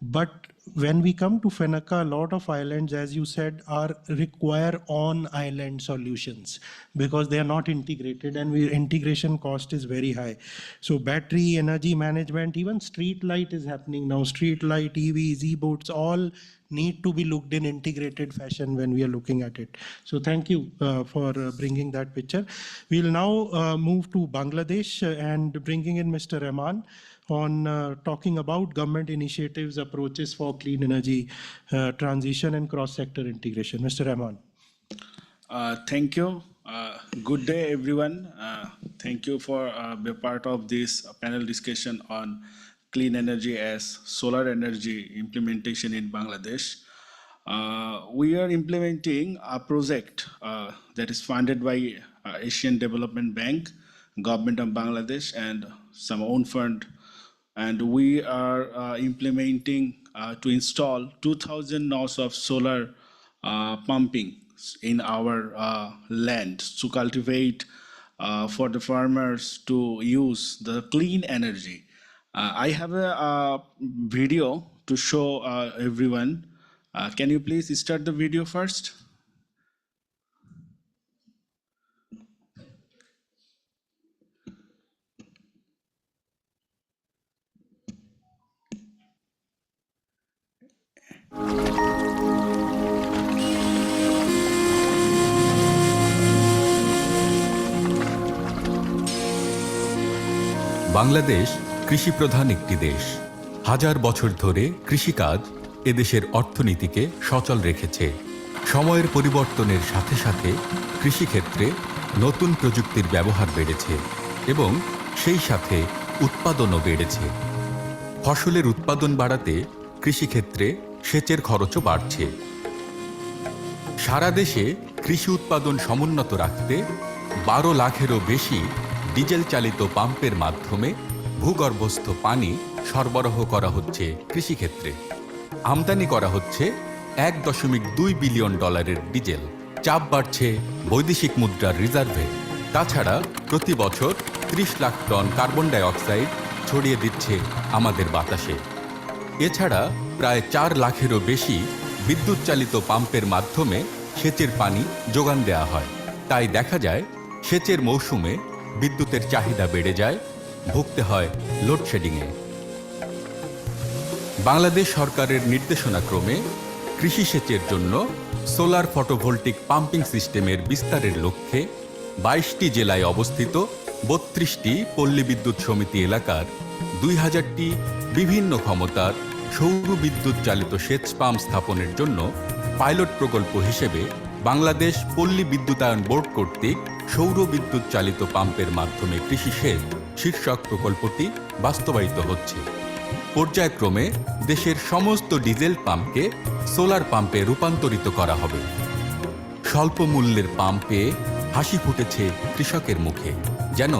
But when we come to Fenaka, a lot of islands, as you said, require on-island solutions because they are not integrated, and integration cost is very high. So battery, energy management, even street light is happening now. Street light, EVs, e-boats, all need to be looked in integrated fashion when we are looking at it. So thank you for bringing that picture. We'll now move to Bangladesh and bringing in Mr. Rahman on talking about government initiatives, approaches for clean energy transition and cross-sector integration. Mr. Rahman. Thank you. Good day, everyone. Thank you for being part of this panel discussion on clean energy as solar energy implementation in Bangladesh. We are implementing a project that is funded by Asian Development Bank, Government of Bangladesh, and some own fund. And we are implementing to install 2,000 nodes of solar pumping in our land to cultivate for the farmers to use the clean energy. I have a video to show everyone. Can you please start the video first? Bangladesh কৃষিপ্রধান একটি দেশ। হাজার বছর ধরে কৃষিকাজ এদেশের অর্থনীতিকে সচল রেখেছে। সময়ের পরিবর্তনের সাথে সাথে কৃষিক্ষেত্রে নতুন প্রযুক্তির ব্যবহার বেড়েছে এবং সেই সাথে উৎপাদনও বেড়েছে। ফসলের উৎপাদন বাড়াতে কৃষিক্ষেত্রে সেচের খরচও বাড়ছে। সারা দেশে কৃষি উৎপাদন সমুন্নত রাখতে 12 লাখেরও বেশি ডিজেল চালিত পাম্পের মাধ্যমে ভূগর্ভস্থ পানি সরবরাহ করা হচ্ছে কৃষিক্ষেত্রে। আমদানি করা হচ্ছে $1.2 বিলিয়ন ডিজেল। চাপ বাড়ছে বৈদেশিক মুদ্রার রিজার্ভে। তাছাড়া প্রতি বছর 30 lakh ton carbon die oxide ছড়িয়ে দিচ্ছে আমাদের বাতাসে। এছাড়া প্রায় 4 লাখেরও বেশি বিদ্যুৎ চালিত পাম্পের মাধ্যমে সেচের পানি যোগান দেওয়া হয়। তাই দেখা যায় সেচের মৌসুমে বিদ্যুতের চাহিদা বেড়ে যায়, ভুগতে হয় লোডশেডিংয়ে। বাংলাদেশ সরকারের নির্দেশনাক্রমে কৃষি সেচের জন্য সোলার ফটোভোল্টিক পাম্পিং সিস্টেমের বিস্তারের লক্ষ্যে 22টি জেলায় অবস্থিত 32টি পল্লী বিদ্যুৎ সমিতি এলাকার 2000টি বিভিন্ন ক্ষমতার সৌর বিদ্যুৎ চালিত সেচ পাম্প স্থাপনের জন্য পাইলট প্রকল্প হিসেবে বাংলাদেশ পল্লী বিদ্যুতায়ন বোর্ড কর্তৃক সৌর বিদ্যুৎ চালিত পাম্পের মাধ্যমে কৃষি সেচ শীর্ষক প্রকল্পটি বাস্তবায়িত হচ্ছে। পর্যায়ক্রমে দেশের সমস্ত ডিজেল পাম্পকে সোলার পাম্পে রূপান্তরিত করা হবে। স্বল্প মূল্যের পাম্পে হাসি ফুটেছে কৃষকের মুখে, যেন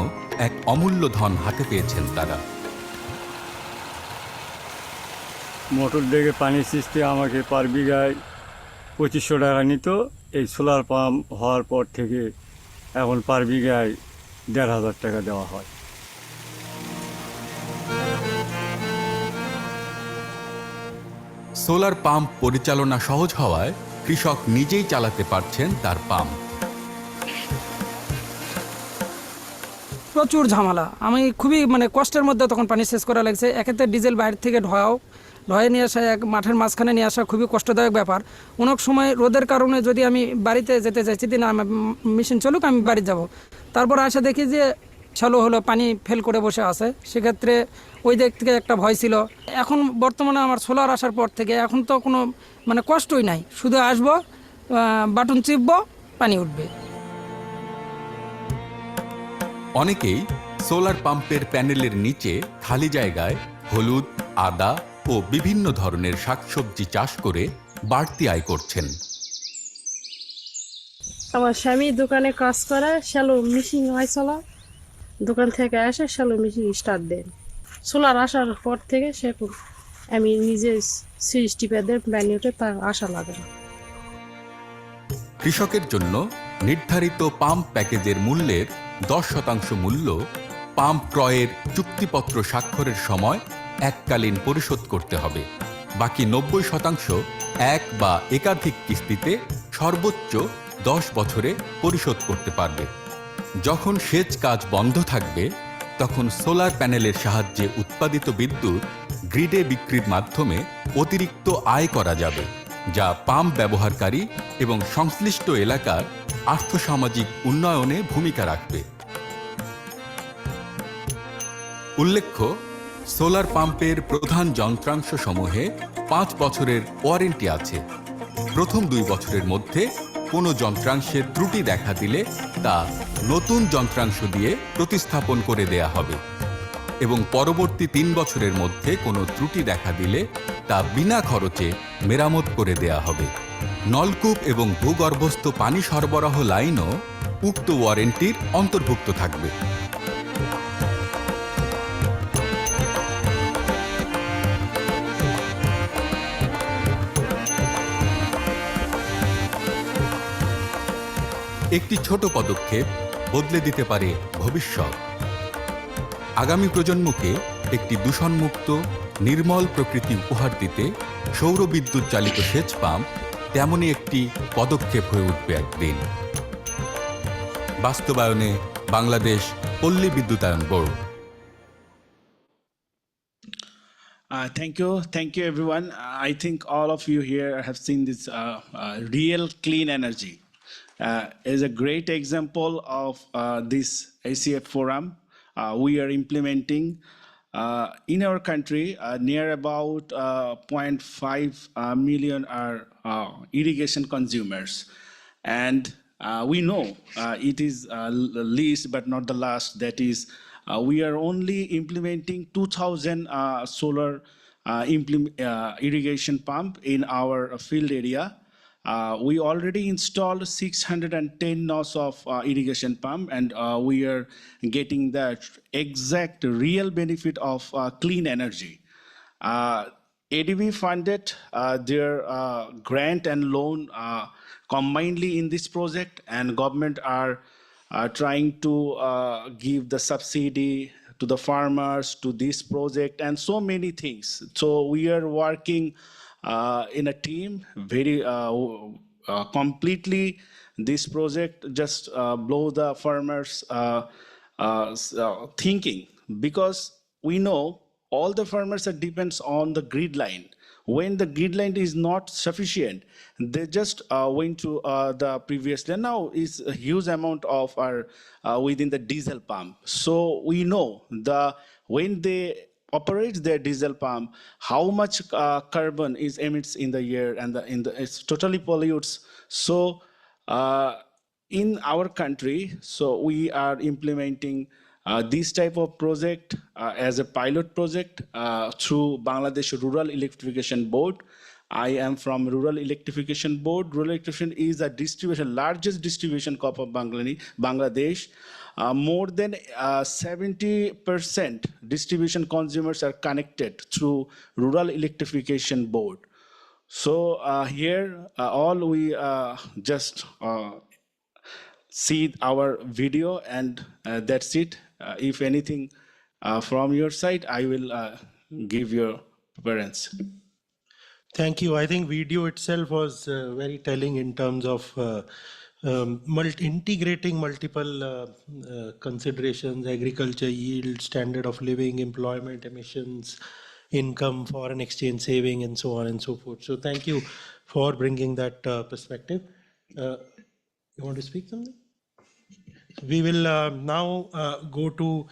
এক অমূল্য ধন হাতে পেয়েছেন তারা। মোটর থেকে পানি সিস্টেম আমাকে পার বিঘায় 2500 টাকা নিত। এই সোলার পাম্প হওয়ার পর থেকে এখন পার বিঘায় 1500 টাকা দেওয়া হয়। সোলার পাম্প পরিচালনা সহজ হওয়ায় কৃষক নিজেই চালাতে পারছেন তার পাম্প। প্রচুর ঝামেলা, আমি খুবই কষ্টের মধ্যে তখন পানি সেচ করা লাগছে। এক্ষেত্রে ডিজেল বাইরে থেকে ঢয়ে নিয়ে আসা, এক মাঠের মাঝখানে নিয়ে আসা খুবই কষ্টদায়ক ব্যাপার। অনেক সময় রোদের কারণে যদি আমি বাড়িতে যেতে চাইছি, দিন মেশিন চলুক আমি বাড়ি যাব, তারপর আসে দেখি যে শ্যালো হলো, পানি ফেল করে বসে আছে। সেক্ষেত্রে ওই দিক থেকে একটা ভয় ছিল। এখন বর্তমানে আমার সোলার আসার পর থেকে এখন তো কোনো কষ্টই নাই, শুধু আসবো, বাটন চিপবো, পানি উঠবে। অনেকেই সোলার পাম্পের প্যানেলের নিচে খালি জায়গায় হলুদ, আদা ও বিভিন্ন ধরনের শাকসবজি চাষ করে বাড়তি আয় করছেন। আমার স্বামী দোকানে কাজ করে, শ্যালো মেশিন হয় চলা, দোকান থেকে এসে শ্যালো মেশিন স্টার্ট দেন। সোলার আসার পর থেকে সে আমি নিজে সুইচ টিপে দেন, পানি উঠে, তার আশা লাগে না। কৃষকের জন্য নির্ধারিত পাম্প প্যাকেজের মূল্যের 10% মূল্য পাম্প ক্রয়ের চুক্তিপত্র স্বাক্ষরের সময় এককালীন পরিশোধ করতে হবে। বাকি 90% এক বা একাধিক কিস্তিতে সর্বোচ্চ 10 বছরে পরিশোধ করতে পারবে। যখন সেচ কাজ বন্ধ থাকবে, তখন সোলার প্যানেলের সাহায্যে উৎপাদিত বিদ্যুৎ গ্রিডে বিক্রির মাধ্যমে অতিরিক্ত আয় করা যাবে, যা পাম্প ব্যবহারকারী এবং সংশ্লিষ্ট এলাকার আর্থসামাজিক উন্নয়নে ভূমিকা রাখবে। উল্লেখ্য, সোলার পাম্পের প্রধান যন্ত্রাংশ সমূহে 5 বছরের ওয়ারেন্টি আছে। প্রথম 2 বছরের মধ্যে কোনো যন্ত্রাংশের ত্রুটি দেখা দিলে তা নতুন যন্ত্রাংশ দিয়ে প্রতিস্থাপন করে দেয়া হবে এবং পরবর্তী 3 বছরের মধ্যে কোনো ত্রুটি দেখা দিলে তা বিনা খরচে মেরামত করে দেয়া হবে। নলকূপ এবং ভূগর্ভস্থ পানি সরবরাহ লাইনও উক্ত ওয়ারেন্টির অন্তর্ভুক্ত থাকবে। একটি ছোট পদক্ষেপ বদলে দিতে পারে ভবিষ্যৎ। আগামী প্রজন্মকে একটি দূষণমুক্ত, নির্মল প্রকৃতি উপহার দিতে সৌর বিদ্যুৎ চালিত সেচ পাম্প তেমনই একটি পদক্ষেপ হয়ে উঠবে একদিন। বাস্তবায়নে বাংলাদেশ পল্লী বিদ্যুতায়ন board. Thank you everyone. I think all of you here have seen this real clean energy. Is a great example of this ACF forum. we are implementing in our country. Near about 0.5 million are irrigation consumers. And we know it is least but not the last. That is, we are only implementing 2,000 solar irrigation pump in our field area. We already installed 610 nodes of irrigation pump, and we are getting the exact real benefit of clean energy. ADB funded their grant and loan combinedly in this project, and government are trying to give the subsidy to the farmers to this project and so many things. So we are working in a team very completely. This project just blow the farmers thinking, because we know all the farmers are depends on the grid line. When the grid line is not sufficient, they just went to the previous line. Now is a huge amount of our within the diesel pump. So we know when they operate their diesel pump, how much carbon is emits in the air, and it's totally pollutes. So in our country, so we are implementing this type of project as a pilot project through Bangladesh Rural Electrification Board. I am from Rural Electrification Board. Rural Electrification is a largest distribution corp of Bangladesh. More than 70% distribution consumers are connected through Rural Electrification Board. So here, all we just see our video, and that's it. If anything from your side, I will give your preference. Thank you. I think video itself was very telling in terms of integrating multiple considerations: agriculture, yield, standard of living, employment, emissions, income, foreign exchange saving, and so on and so forth. So thank you for bringing that perspective. You want to speak something? We will now go to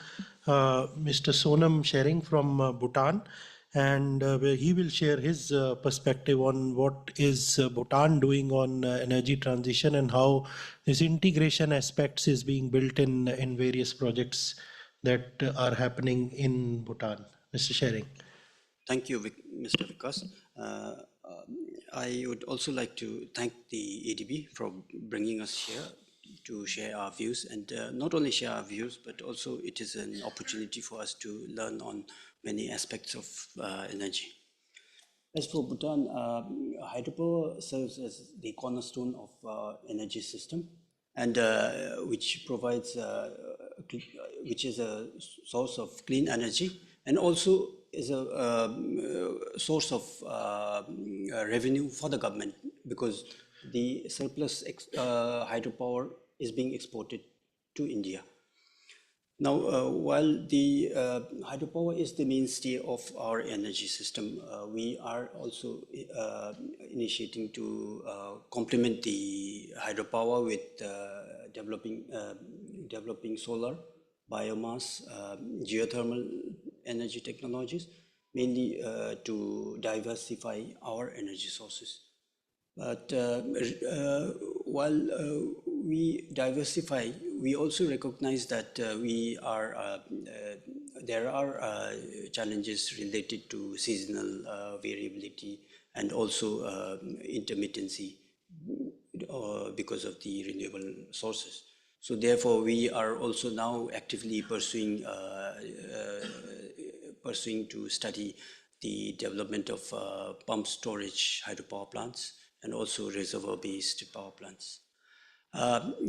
Mr. Sonam Shering from Bhutan, and he will share his perspective on what is Bhutan doing on energy transition and how this integration aspects is being built in various projects that are happening in Bhutan. Mr. Shering. Thank you, Mr. Vikas. I would also like to thank the ADB for bringing us here to share our views, and not only share our views, but also it is an opportunity for us to learn on many aspects of energy. As for Bhutan, hydropower serves as the cornerstone of energy system, and which provides, which is a source of clean energy, and also is a source of revenue for the government, because the surplus hydropower is being exported to India. Now, while the hydropower is the mainstay of our energy system, we are also initiating to complement the hydropower with developing solar, biomass, geothermal energy technologies, mainly to diversify our energy sources. But while we diversify, we also recognize that there are challenges related to seasonal variability and also intermittency because of the renewable sources. So therefore, we are also now actively pursuing to study the development of pump storage hydropower plants and also reservoir-based power plants.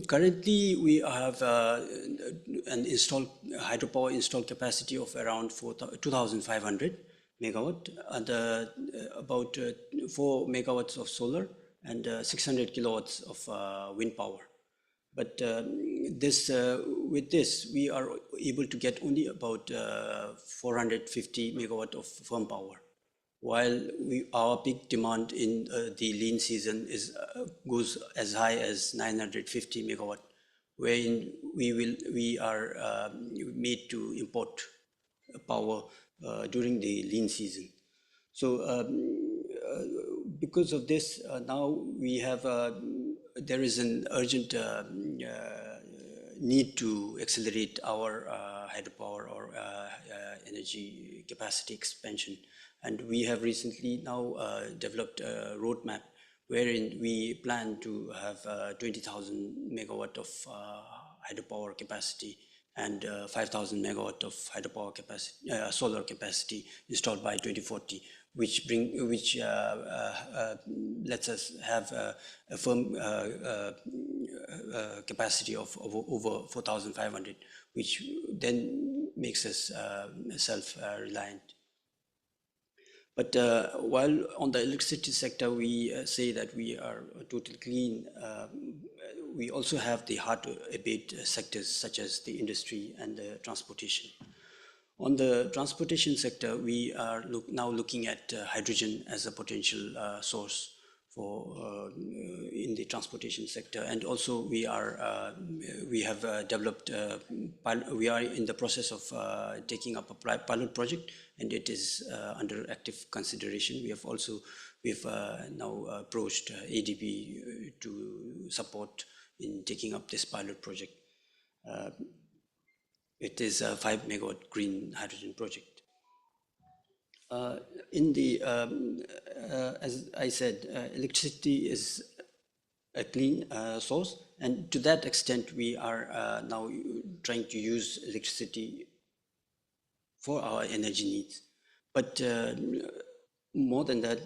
Currently, we have an hydropower installed capacity of around 2,500 megawatt, and about 4 megawatts of solar and 600 kilowatts of wind power. But with this, we are able to get only about 450 megawatt of firm power, while our peak demand in the lean season goes as high as 950 megawatt, wherein we are made to import power during the lean season. So because of this, now we have there is an urgent need to accelerate our hydropower or energy capacity expansion. And we have recently now developed a roadmap wherein we plan to have 20,000 megawatt of hydropower capacity and 5,000 megawatt of hydropower capacity, solar capacity installed by 2040, which lets us have a firm capacity of over 4,500, which then makes us self-reliant. But while on the electricity sector, we say that we are totally clean, we also have the hard to abate sectors such as the industry and the transportation. On the transportation sector, we are now looking at hydrogen as a potential source for in the transportation sector, and also we have developed. We are in the process of taking up a pilot project, and it is under active consideration. We have now approached ADB to support in taking up this pilot project. It is a 5 megawatt green hydrogen project. As I said, electricity is a clean source, and to that extent, we are now trying to use electricity for our energy needs. But more than that,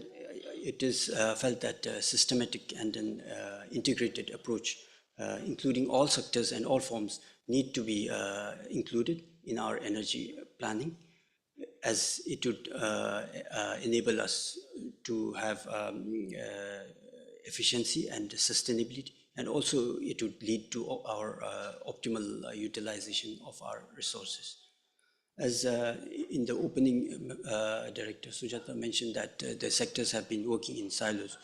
it is felt that a systematic and an integrated approach, including all sectors and all forms, need to be included in our energy planning, as it would enable us to have efficiency and sustainability, and also it would lead to our optimal utilization of our resources. As in the opening, Director Sujata mentioned that the sectors have been working in silos.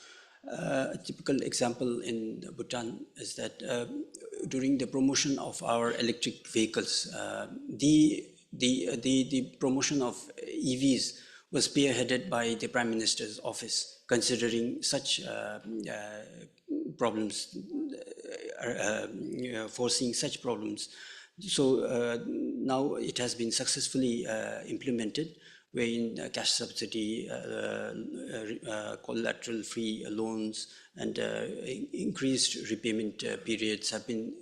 A typical example in Bhutan is that during the promotion of our electric vehicles, the promotion of EVs was spearheaded by the Prime Minister's office, considering such problems, foreseeing such problems. So now it has been successfully implemented, wherein cash subsidy, collateral-free loans, and increased repayment periods have been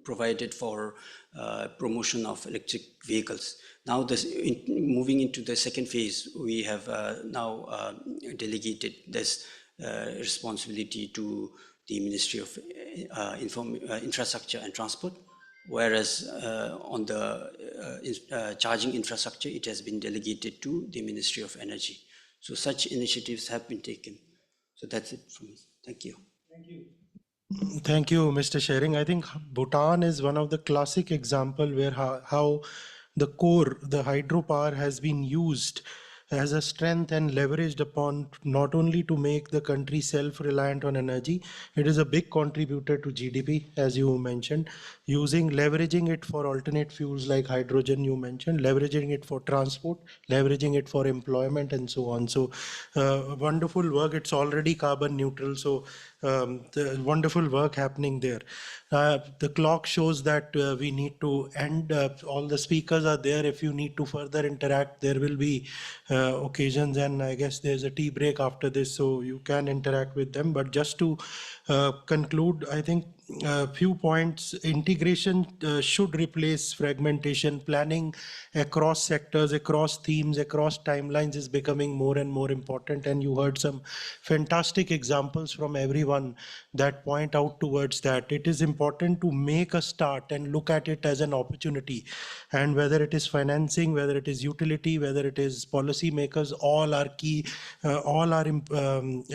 provided for promotion of electric vehicles. Now, moving into the second phase, we have now delegated this responsibility to the Ministry of Infrastructure and Transport, whereas on the charging infrastructure, it has been delegated to the Ministry of Energy. So such initiatives have been taken. So that's it from me. Thank you. Thank you. Thank you, Mr. Sharing. I think Bhutan is one of the classic example where how the core, the hydropower has been used as a strength and leveraged upon not only to make the country self-reliant on energy, it is a big contributor to GDP, as you mentioned, leveraging it for alternate fuels like hydrogen, you mentioned, leveraging it for transport, leveraging it for employment, and so on. So wonderful work. It's already carbon neutral. So the wonderful work happening there. The clock shows that we need to end. All the speakers are there. If you need to further interact, there will be occasions, and I guess there's a tea break after this, so you can interact with them. But just to conclude, I think a few points. Integration should replace fragmentation. Planning across sectors, across themes, across timelines is becoming more and more important, and you heard some fantastic examples from everyone that point out towards that. It is important to make a start and look at it as an opportunity, and whether it is financing, whether it is utility, whether it is policy makers, all are key, all are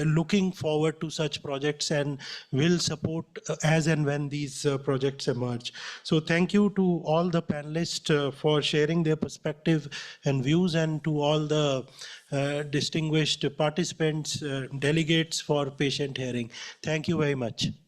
looking forward to such projects and will support as and when these projects emerge. So thank you to all the panelists for sharing their perspective and views, and to all the distinguished participants, delegates for patient hearing. Thank you very much.